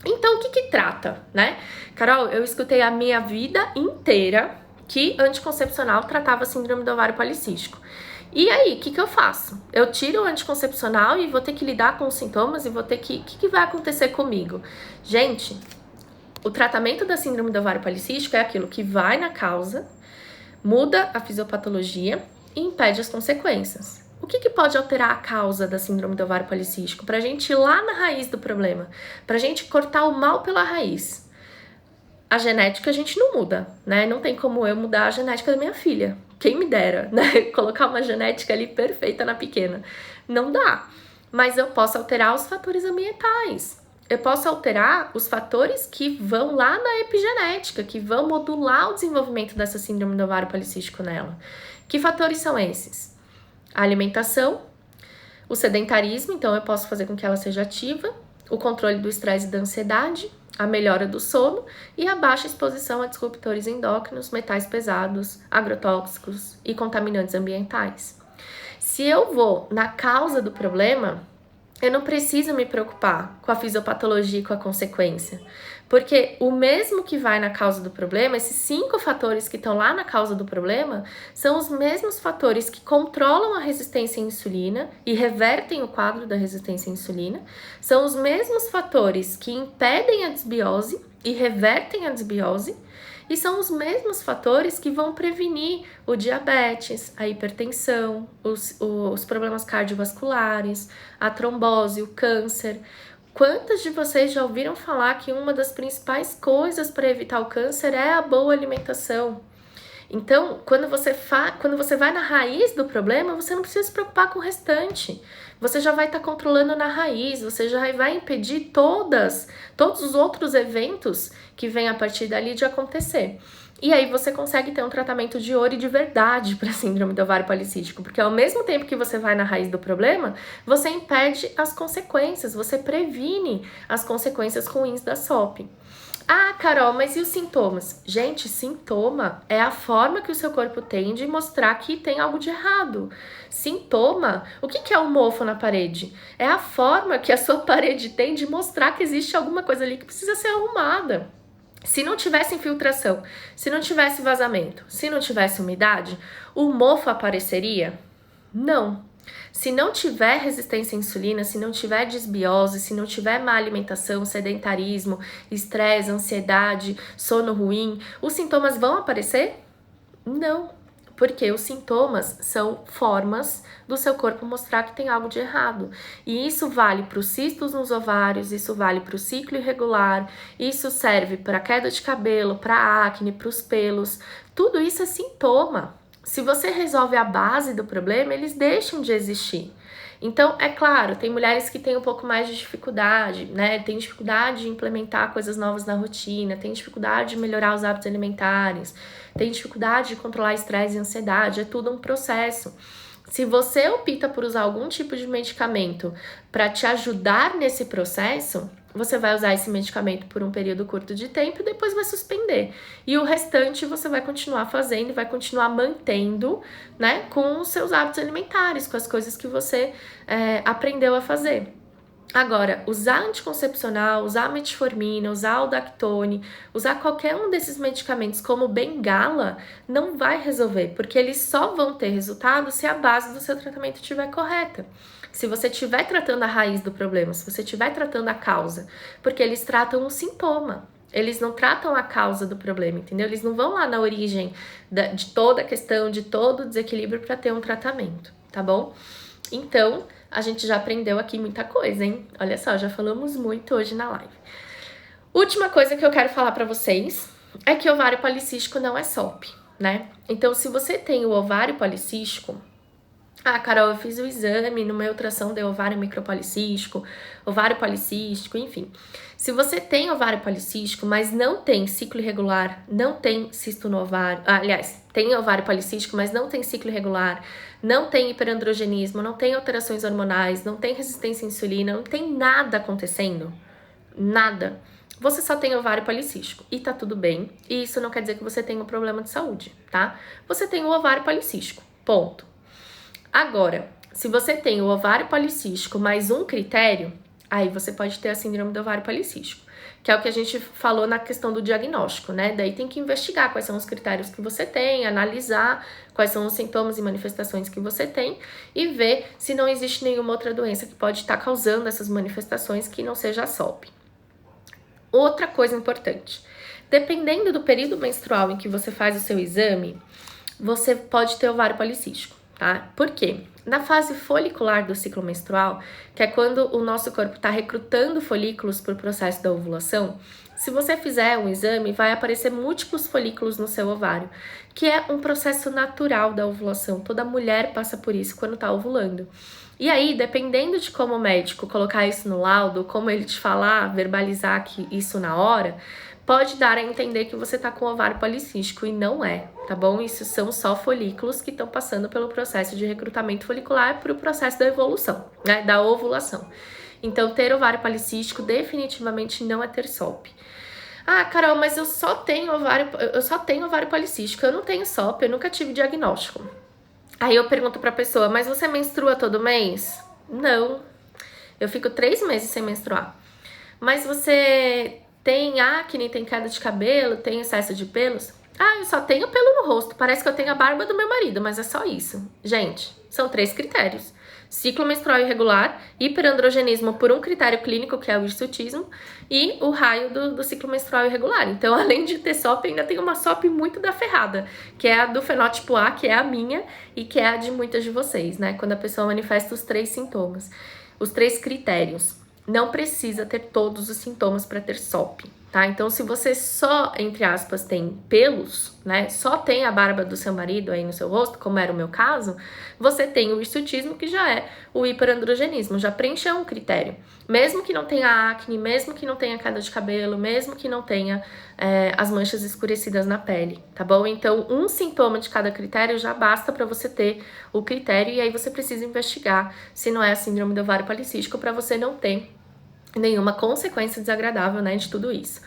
S1: Então, o que trata, né? Carol, eu escutei a minha vida inteira que anticoncepcional tratava síndrome do ovário policístico. E aí, o que eu faço? Eu tiro o anticoncepcional e vou ter que lidar com os sintomas e vou ter que... O que vai acontecer comigo? Gente, o tratamento da síndrome do ovário policístico é aquilo que vai na causa, muda a fisiopatologia e impede as consequências. O que pode alterar a causa da síndrome do ovário policístico? Pra gente ir lá na raiz do problema, pra gente cortar o mal pela raiz. A genética a gente não muda, né? Não tem como eu mudar a genética da minha filha. Quem me dera, né? Colocar uma genética ali perfeita na pequena. Não dá. Mas eu posso alterar os fatores ambientais. Eu posso alterar os fatores que vão lá na epigenética, que vão modular o desenvolvimento dessa síndrome do ovário policístico nela. Que fatores são esses? A alimentação, o sedentarismo, então eu posso fazer com que ela seja ativa, o controle do estresse e da ansiedade, a melhora do sono e a baixa exposição a disruptores endócrinos, metais pesados, agrotóxicos e contaminantes ambientais. Se eu vou na causa do problema, eu não preciso me preocupar com a fisiopatologia e com a consequência. Porque o mesmo que vai na causa do problema, esses 5 fatores que estão lá na causa do problema, são os mesmos fatores que controlam a resistência à insulina e revertem o quadro da resistência à insulina, são os mesmos fatores que impedem a desbiose e revertem a desbiose, e são os mesmos fatores que vão prevenir o diabetes, a hipertensão, os problemas cardiovasculares, a trombose, o câncer. Quantas de vocês já ouviram falar que uma das principais coisas para evitar o câncer é a boa alimentação? Então, quando você vai na raiz do problema, você não precisa se preocupar com o restante. Você já vai estar controlando na raiz, você já vai impedir todos os outros eventos que vêm a partir dali de acontecer. E aí você consegue ter um tratamento de ouro e de verdade para a síndrome do ovário policístico, porque ao mesmo tempo que você vai na raiz do problema, você impede as consequências, você previne as consequências ruins da SOP. Ah, Carol, mas e os sintomas? Gente, sintoma é a forma que o seu corpo tem de mostrar que tem algo de errado. Sintoma, o que é um mofo na parede? É a forma que a sua parede tem de mostrar que existe alguma coisa ali que precisa ser arrumada. Se não tivesse infiltração, se não tivesse vazamento, se não tivesse umidade, o mofo apareceria? Não. Se não tiver resistência à insulina, se não tiver desbiose, se não tiver má alimentação, sedentarismo, estresse, ansiedade, sono ruim, os sintomas vão aparecer? Não, porque os sintomas são formas do seu corpo mostrar que tem algo de errado. E isso vale para os cistos nos ovários, isso vale para o ciclo irregular, isso serve para queda de cabelo, para acne, para os pelos. Tudo isso é sintoma. Se você resolve a base do problema, eles deixam de existir. Então, é claro, tem mulheres que têm um pouco mais de dificuldade, né? Tem dificuldade de implementar coisas novas na rotina, tem dificuldade de melhorar os hábitos alimentares, tem dificuldade de controlar estresse e ansiedade, é tudo um processo. Se você opta por usar algum tipo de medicamento para te ajudar nesse processo, você vai usar esse medicamento por um período curto de tempo e depois vai suspender. E o restante você vai continuar fazendo, vai continuar mantendo, né, com os seus hábitos alimentares, com as coisas que você aprendeu a fazer. Agora, usar anticoncepcional, usar metformina, usar aldactone, usar qualquer um desses medicamentos como bengala, não vai resolver, porque eles só vão ter resultado se a base do seu tratamento estiver correta. Se você estiver tratando a raiz do problema, se você estiver tratando a causa, porque eles tratam o sintoma. Eles não tratam a causa do problema, entendeu? Eles não vão lá na origem de toda a questão, de todo o desequilíbrio para ter um tratamento, tá bom? Então, a gente já aprendeu aqui muita coisa, hein? Olha só, já falamos muito hoje na live. Última coisa que eu quero falar pra vocês é que ovário policístico não é SOP, né? Então, se você tem o ovário policístico... Ah, Carol, eu fiz o exame, numa ultrassom deu ovário micropolicístico, ovário policístico, enfim. Se você tem ovário policístico, mas não tem ciclo irregular, não tem cisto no ovário, aliás, tem ovário policístico, mas não tem ciclo irregular, não tem hiperandrogenismo, não tem alterações hormonais, não tem resistência à insulina, não tem nada acontecendo, nada. Você só tem ovário policístico e tá tudo bem. E isso não quer dizer que você tem um problema de saúde, tá? Você tem o ovário policístico, ponto. Agora, se você tem o ovário policístico mais um critério, aí você pode ter a síndrome do ovário policístico, que é o que a gente falou na questão do diagnóstico, né? Daí tem que investigar quais são os critérios que você tem, analisar quais são os sintomas e manifestações que você tem e ver se não existe nenhuma outra doença que pode estar causando essas manifestações que não seja a SOP. Outra coisa importante, dependendo do período menstrual em que você faz o seu exame, você pode ter ovário policístico, tá? Por quê? Na fase folicular do ciclo menstrual, que é quando o nosso corpo está recrutando folículos para o processo da ovulação, se você fizer um exame, vai aparecer múltiplos folículos no seu ovário, que é um processo natural da ovulação. Toda mulher passa por isso quando está ovulando. E aí, dependendo de como o médico colocar isso no laudo, como ele te falar, verbalizar que isso na hora, pode dar a entender que você tá com ovário policístico e não é, tá bom? Isso são só folículos que estão passando pelo processo de recrutamento folicular para o processo da evolução, né? Da ovulação. Então, ter ovário policístico definitivamente não é ter SOP. Ah, Carol, mas eu só tenho ovário policístico, eu não tenho SOP, eu nunca tive diagnóstico. Aí eu pergunto pra pessoa, mas você menstrua todo mês? Não, eu fico 3 meses sem menstruar. Mas você tem acne, tem queda de cabelo, tem excesso de pelos? Ah, eu só tenho pelo no rosto, parece que eu tenho a barba do meu marido, mas é só isso. Gente, são 3 critérios. Ciclo menstrual irregular, hiperandrogenismo por um critério clínico, que é o hirsutismo, e o raio do ciclo menstrual irregular. Então, além de ter SOP, ainda tem uma SOP muito da ferrada, que é a do fenótipo A, que é a minha, e que é a de muitas de vocês, né? Quando a pessoa manifesta os 3 sintomas, os 3 critérios. Não precisa ter todos os sintomas para ter SOP, tá? Então, se você só, entre aspas, tem pelos, né? Só tem a barba do seu marido aí no seu rosto, como era o meu caso, você tem o hirsutismo, que já é o hiperandrogenismo, já preencheu um critério. Mesmo que não tenha acne, mesmo que não tenha queda de cabelo, mesmo que não tenha as manchas escurecidas na pele, tá bom? Então, um sintoma de cada critério já basta para você ter o critério e aí você precisa investigar se não é a síndrome do ovário policístico para você não ter nenhuma consequência desagradável, né, de tudo isso.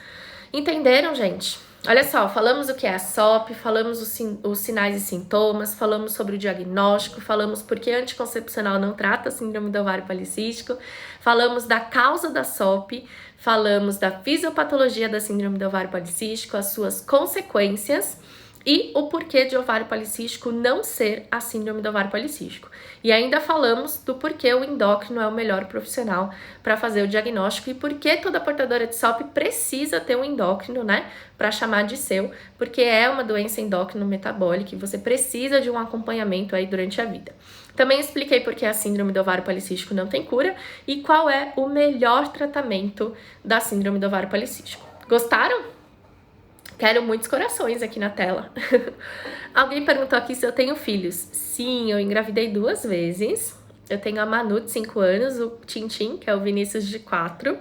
S1: Entenderam, gente? Olha só, falamos o que é a SOP, falamos os sinais e sintomas, falamos sobre o diagnóstico, falamos por que anticoncepcional não trata a síndrome do ovário policístico, falamos da causa da SOP, falamos da fisiopatologia da síndrome do ovário policístico, as suas consequências e o porquê de ovário policístico não ser a síndrome do ovário policístico. E ainda falamos do porquê o endócrino é o melhor profissional para fazer o diagnóstico e porquê toda portadora de SOP precisa ter um endócrino, né, para chamar de seu, porque é uma doença endócrino-metabólica e você precisa de um acompanhamento aí durante a vida. Também expliquei por que a síndrome do ovário policístico não tem cura e qual é o melhor tratamento da síndrome do ovário policístico. Gostaram? Quero muitos corações aqui na tela. Alguém perguntou aqui se eu tenho filhos. Sim, eu engravidei 2 vezes. Eu tenho a Manu, de 5 anos, o Tintim, que é o Vinícius, de 4.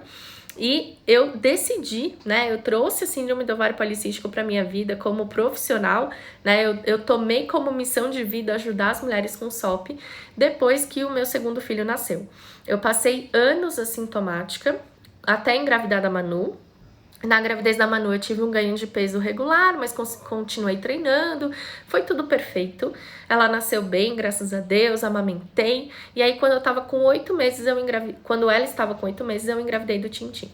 S1: E eu decidi, né, eu trouxe a síndrome do ovário policístico para minha vida como profissional, né, eu tomei como missão de vida ajudar as mulheres com SOP depois que o meu segundo filho nasceu. Eu passei anos assintomática até engravidar da Manu. Na gravidez da Manu eu tive um ganho de peso regular, mas continuei treinando, foi tudo perfeito. Ela nasceu bem, graças a Deus, amamentei. E aí quando eu tava com 8 meses, quando ela estava com 8 meses, eu engravidei do Tintim.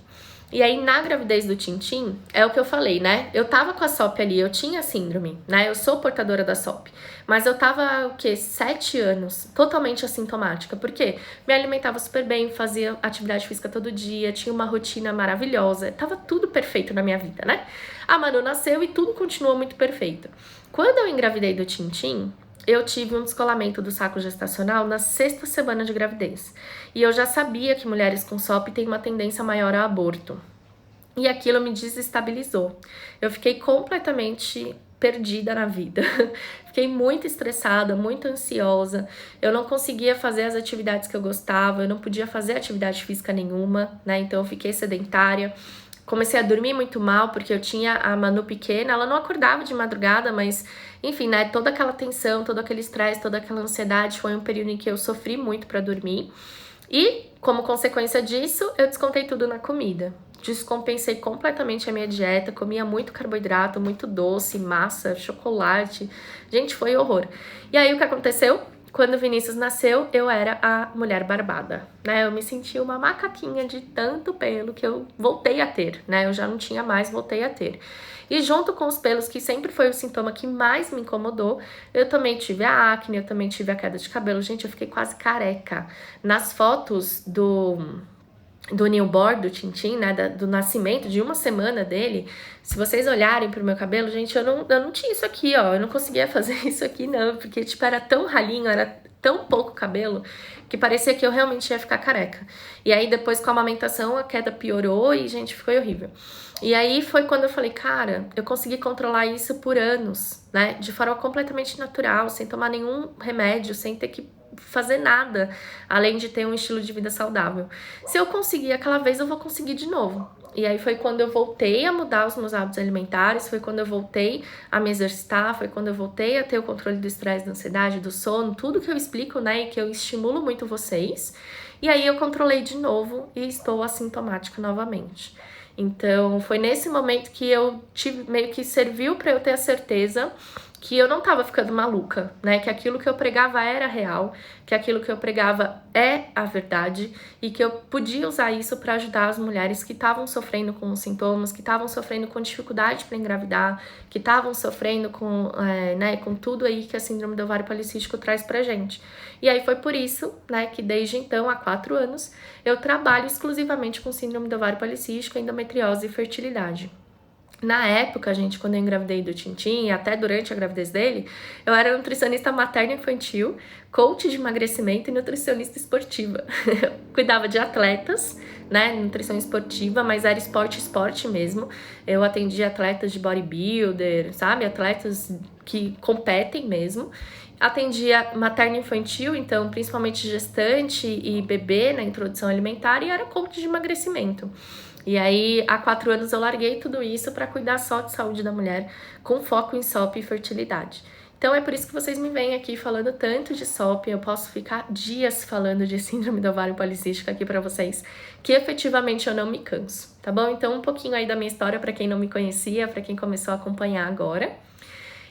S1: E aí na gravidez do Tintim, é o que eu falei, né? Eu tava com a SOP ali, eu tinha síndrome, né? Eu sou portadora da SOP. Mas eu tava, 7 anos, totalmente assintomática. Por quê? Me alimentava super bem, fazia atividade física todo dia, tinha uma rotina maravilhosa. Tava tudo perfeito na minha vida, né? A Manu nasceu e tudo continuou muito perfeito. Quando eu engravidei do Tintim, eu tive um descolamento do saco gestacional na 6ª semana de gravidez. E eu já sabia que mulheres com SOP têm uma tendência maior a aborto. E aquilo me desestabilizou. Eu fiquei completamente perdida na vida. Fiquei muito estressada, muito ansiosa. Eu não conseguia fazer as atividades que eu gostava, eu não podia fazer atividade física nenhuma, né? Então eu fiquei sedentária. Comecei a dormir muito mal, porque eu tinha a Manu pequena, ela não acordava de madrugada, mas, enfim, né, toda aquela tensão, todo aquele estresse, toda aquela ansiedade, foi um período em que eu sofri muito pra dormir. E, como consequência disso, eu descontei tudo na comida. Descompensei completamente a minha dieta, comia muito carboidrato, muito doce, massa, chocolate. Gente, foi horror. E aí, o que aconteceu? quando o Vinícius nasceu, eu era a mulher barbada, né? Eu me senti uma macaquinha de tanto pelo que eu voltei a ter, né? Eu já não tinha mais, voltei a ter. E junto com os pelos, que sempre foi o sintoma que mais me incomodou, eu também tive a acne, eu também tive a queda de cabelo. Gente, eu fiquei quase careca. Nas fotos do newborn, do Tintin, né, do nascimento, de uma semana dele, se vocês olharem pro meu cabelo, gente, eu não tinha isso aqui, ó, eu não conseguia fazer isso aqui não, porque, tipo, era tão ralinho, era tão pouco cabelo, que parecia que eu realmente ia ficar careca. E aí, depois, com a amamentação, a queda piorou e, gente, ficou horrível. E aí, foi quando eu falei, cara, eu consegui controlar isso por anos, né, de forma completamente natural, sem tomar nenhum remédio, sem ter que fazer nada, além de ter um estilo de vida saudável. Se eu conseguir aquela vez, eu vou conseguir de novo. E aí foi quando eu voltei a mudar os meus hábitos alimentares, foi quando eu voltei a me exercitar, foi quando eu voltei a ter o controle do estresse, da ansiedade, do sono, tudo que eu explico, né, e que eu estimulo muito vocês. E aí eu controlei de novo e estou assintomática novamente. Então, foi nesse momento que eu tive, meio que serviu para eu ter a certeza que eu não tava ficando maluca, né? Que aquilo que eu pregava era real, que aquilo que eu pregava é a verdade e que eu podia usar isso para ajudar as mulheres que estavam sofrendo com os sintomas, que estavam sofrendo com dificuldade para engravidar, que estavam sofrendo com, né, com tudo aí que a síndrome do ovário policístico traz pra gente. E aí foi por isso, né, que desde então, há 4 anos, eu trabalho exclusivamente com síndrome do ovário policístico, endometriose e fertilidade. Na época, gente, quando eu engravidei do Tintin, e até durante a gravidez dele, eu era nutricionista materna infantil, coach de emagrecimento e nutricionista esportiva. Eu cuidava de atletas, né, nutrição esportiva, mas era esporte mesmo. Eu atendia atletas de bodybuilder, sabe, atletas que competem mesmo. Atendia materno infantil, então principalmente gestante e bebê na introdução alimentar, e era coach de emagrecimento. E aí, há 4 anos eu larguei tudo isso para cuidar só de saúde da mulher, com foco em SOP e fertilidade. Então é por isso que vocês me veem aqui falando tanto de SOP, eu posso ficar dias falando de síndrome do ovário policístico aqui para vocês, que efetivamente eu não me canso, tá bom? Então um pouquinho aí da minha história para quem não me conhecia, para quem começou a acompanhar agora.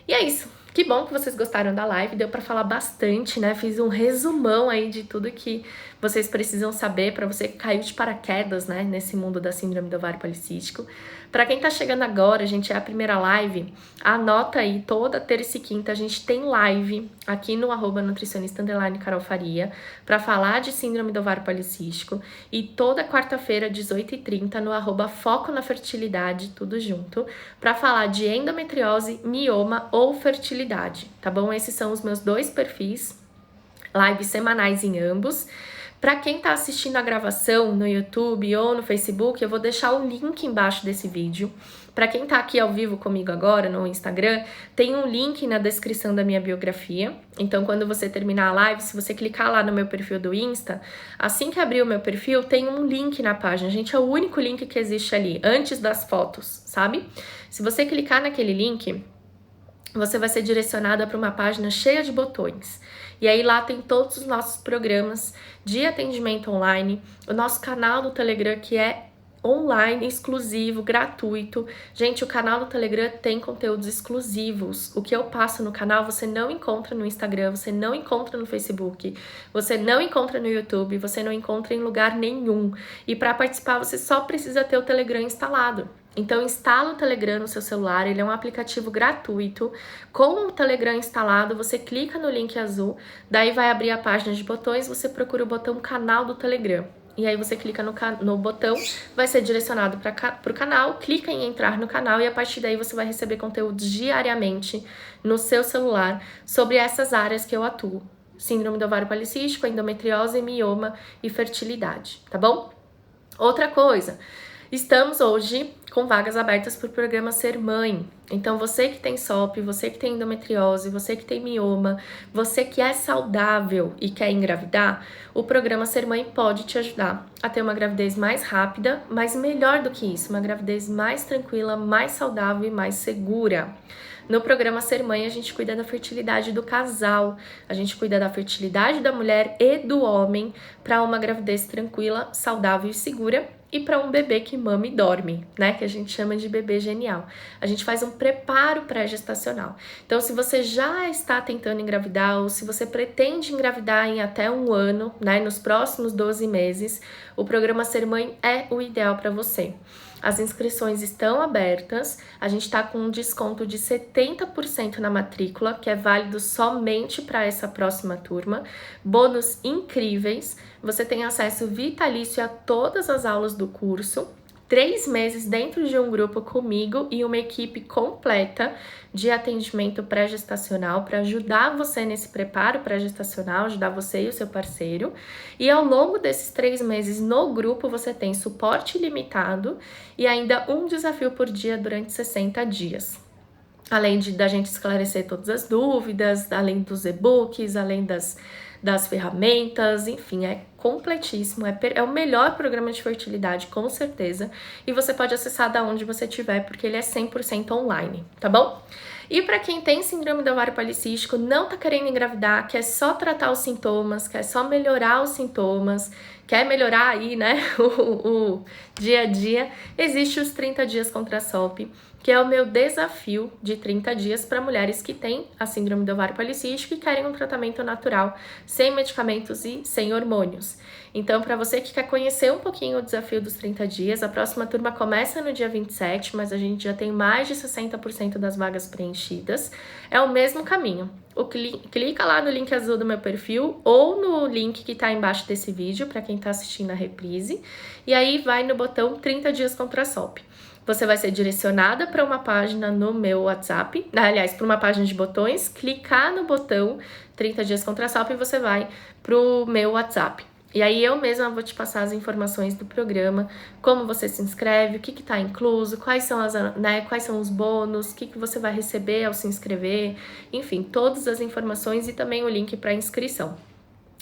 S1: E é isso. Que bom que vocês gostaram da live, deu pra falar bastante, né? Fiz um resumão aí de tudo que vocês precisam saber para você que caiu de paraquedas, né? Nesse mundo da síndrome do ovário policístico. Pra quem tá chegando agora, gente, é a primeira live, anota aí, toda terça e quinta a gente tem live aqui no @nutricionista_Carol Faria pra falar de síndrome do ovário policístico, e toda quarta-feira, 18h30, no @Foco na Fertilidade, tudo junto, pra falar de endometriose, mioma ou fertilidade, tá bom? Esses são os meus 2 perfis, lives semanais em ambos. Para quem tá assistindo a gravação no YouTube ou no Facebook, eu vou deixar o link embaixo desse vídeo. Para quem tá aqui ao vivo comigo agora no Instagram, tem um link na descrição da minha biografia. Então, quando você terminar a live, se você clicar lá no meu perfil do Insta, assim que abrir o meu perfil, tem um link na página. Gente, é o único link que existe ali, antes das fotos, sabe? Se você clicar naquele link, você vai ser direcionada para uma página cheia de botões. E aí lá tem todos os nossos programas de atendimento online, o nosso canal do Telegram, que é online, exclusivo, gratuito. Gente, o canal do Telegram tem conteúdos exclusivos. O que eu passo no canal você não encontra no Instagram, você não encontra no Facebook, você não encontra no YouTube, você não encontra em lugar nenhum. E para participar você só precisa ter o Telegram instalado. Então instala o Telegram no seu celular, ele é um aplicativo gratuito. Com o Telegram instalado, você clica no link azul, daí vai abrir a página de botões, você procura o botão canal do Telegram. E aí você clica no botão, vai ser direcionado para o canal, clica em entrar no canal e a partir daí você vai receber conteúdos diariamente no seu celular sobre essas áreas que eu atuo. Síndrome do ovário policístico, endometriose, mioma e fertilidade, tá bom? Outra coisa, estamos hoje com vagas abertas para o programa Ser Mãe. Então, você que tem SOP, você que tem endometriose, você que tem mioma, você que é saudável e quer engravidar, o programa Ser Mãe pode te ajudar a ter uma gravidez mais rápida, mas melhor do que isso, uma gravidez mais tranquila, mais saudável e mais segura. No programa Ser Mãe, a gente cuida da fertilidade do casal, a gente cuida da fertilidade da mulher e do homem para uma gravidez tranquila, saudável e segura. e para um bebê que mama e dorme, né? Que a gente chama de bebê genial. A gente faz um preparo pré-gestacional. Então, se você já está tentando engravidar ou se você pretende engravidar em até 1 ano, né? Nos próximos 12 meses, o programa Ser Mãe é o ideal para você. As inscrições estão abertas, a gente está com um desconto de 70% na matrícula, que é válido somente para essa próxima turma. Bônus incríveis, você tem acesso vitalício a todas as aulas do curso, 3 meses dentro de um grupo comigo e uma equipe completa de atendimento pré-gestacional para ajudar você nesse preparo pré-gestacional, ajudar você e o seu parceiro. E ao longo desses 3 meses no grupo você tem suporte ilimitado e ainda um desafio por dia durante 60 dias. Além da gente esclarecer todas as dúvidas, além dos e-books, além das ferramentas, enfim, é completíssimo, é o melhor programa de fertilidade, com certeza, e você pode acessar da onde você estiver, porque ele é 100% online, tá bom? E para quem tem síndrome do ovário policístico, não tá querendo engravidar, quer só tratar os sintomas, quer só melhorar os sintomas, quer melhorar aí, né, o dia a dia, existe os 30 dias contra a SOP, que é o meu desafio de 30 dias para mulheres que têm a síndrome do ovário policístico e querem um tratamento natural, sem medicamentos e sem hormônios. Então, para você que quer conhecer um pouquinho o desafio dos 30 dias, a próxima turma começa no dia 27, mas a gente já tem mais de 60% das vagas preenchidas. É o mesmo caminho. Clica lá no link azul do meu perfil ou no link que está embaixo desse vídeo, para quem está assistindo a reprise, e aí vai no botão 30 dias contra a SOP. Você vai ser direcionada para uma página no meu WhatsApp, aliás, para uma página de botões, clicar no botão 30 dias contra a SOP e você vai para o meu WhatsApp. E aí eu mesma vou te passar as informações do programa, como você se inscreve, o que está incluso, quais são os bônus, o que você vai receber ao se inscrever, enfim, todas as informações e também o link para inscrição.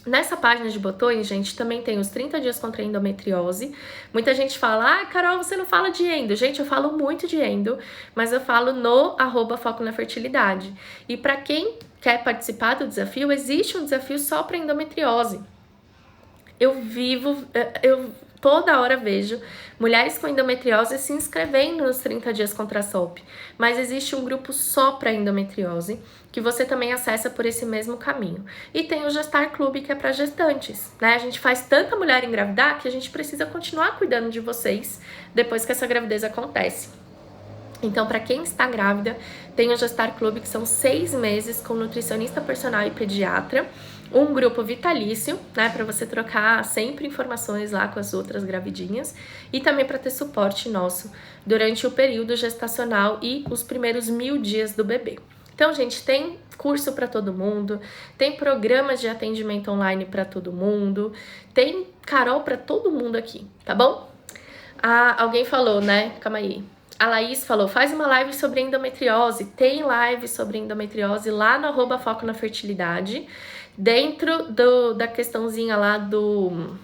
S1: Nessa página de botões, gente, também tem os 30 dias contra a endometriose. Muita gente fala, Carol, você não fala de endo. Gente, eu falo muito de endo, mas eu falo no @foco na fertilidade. E para quem quer participar do desafio, existe um desafio só para endometriose. Eu toda hora vejo mulheres com endometriose se inscrevendo nos 30 dias contra a SOP, mas existe um grupo só para endometriose, que você também acessa por esse mesmo caminho. E tem o Gestar Clube, que é para gestantes, né? A gente faz tanta mulher engravidar que a gente precisa continuar cuidando de vocês depois que essa gravidez acontece. Então, para quem está grávida, tem o Gestar Clube, que são 6 meses com nutricionista personal e pediatra, um grupo vitalício, né, para você trocar sempre informações lá com as outras gravidinhas e também para ter suporte nosso durante o período gestacional e os primeiros 1000 dias do bebê. Então, gente, tem curso para todo mundo, tem programas de atendimento online para todo mundo, tem Carol para todo mundo aqui, tá bom? Alguém falou, né? Calma aí. A Laís falou, faz uma live sobre endometriose. Tem live sobre endometriose lá no @foco na fertilidade, dentro da questãozinha lá do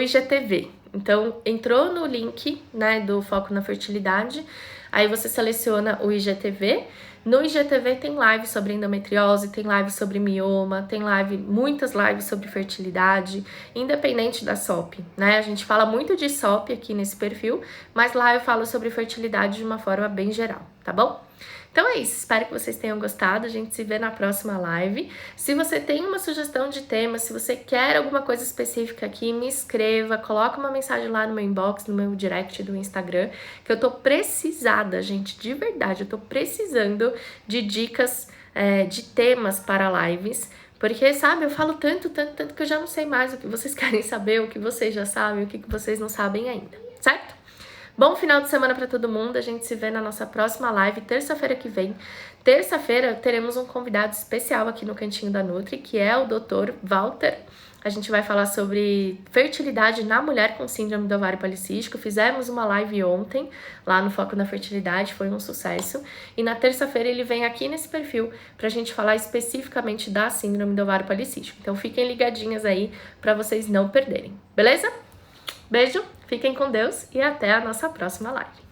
S1: IGTV. Então, entrou no link, né, do Foco na Fertilidade, aí você seleciona o IGTV. No IGTV tem live sobre endometriose, tem live sobre mioma, tem muitas lives sobre fertilidade, independente da SOP, né? A gente fala muito de SOP aqui nesse perfil, mas lá eu falo sobre fertilidade de uma forma bem geral, tá bom? Então é isso, espero que vocês tenham gostado, a gente se vê na próxima live. Se você tem uma sugestão de tema, se você quer alguma coisa específica aqui, me escreva, coloca uma mensagem lá no meu inbox, no meu direct do Instagram, que eu tô precisada, gente, de verdade, eu tô precisando de dicas, de temas para lives, porque, sabe, eu falo tanto que eu já não sei mais o que vocês querem saber, o que vocês já sabem, o que vocês não sabem ainda, certo? Bom final de semana para todo mundo, a gente se vê na nossa próxima live, terça-feira que vem. Terça-feira teremos um convidado especial aqui no Cantinho da Nutri, que é o Dr. Walter. A gente vai falar sobre fertilidade na mulher com síndrome do ovário policístico. Fizemos uma live ontem, lá no Foco na Fertilidade, foi um sucesso. E na terça-feira ele vem aqui nesse perfil pra gente falar especificamente da síndrome do ovário policístico. Então fiquem ligadinhas aí pra vocês não perderem, beleza? Beijo, fiquem com Deus e até a nossa próxima live.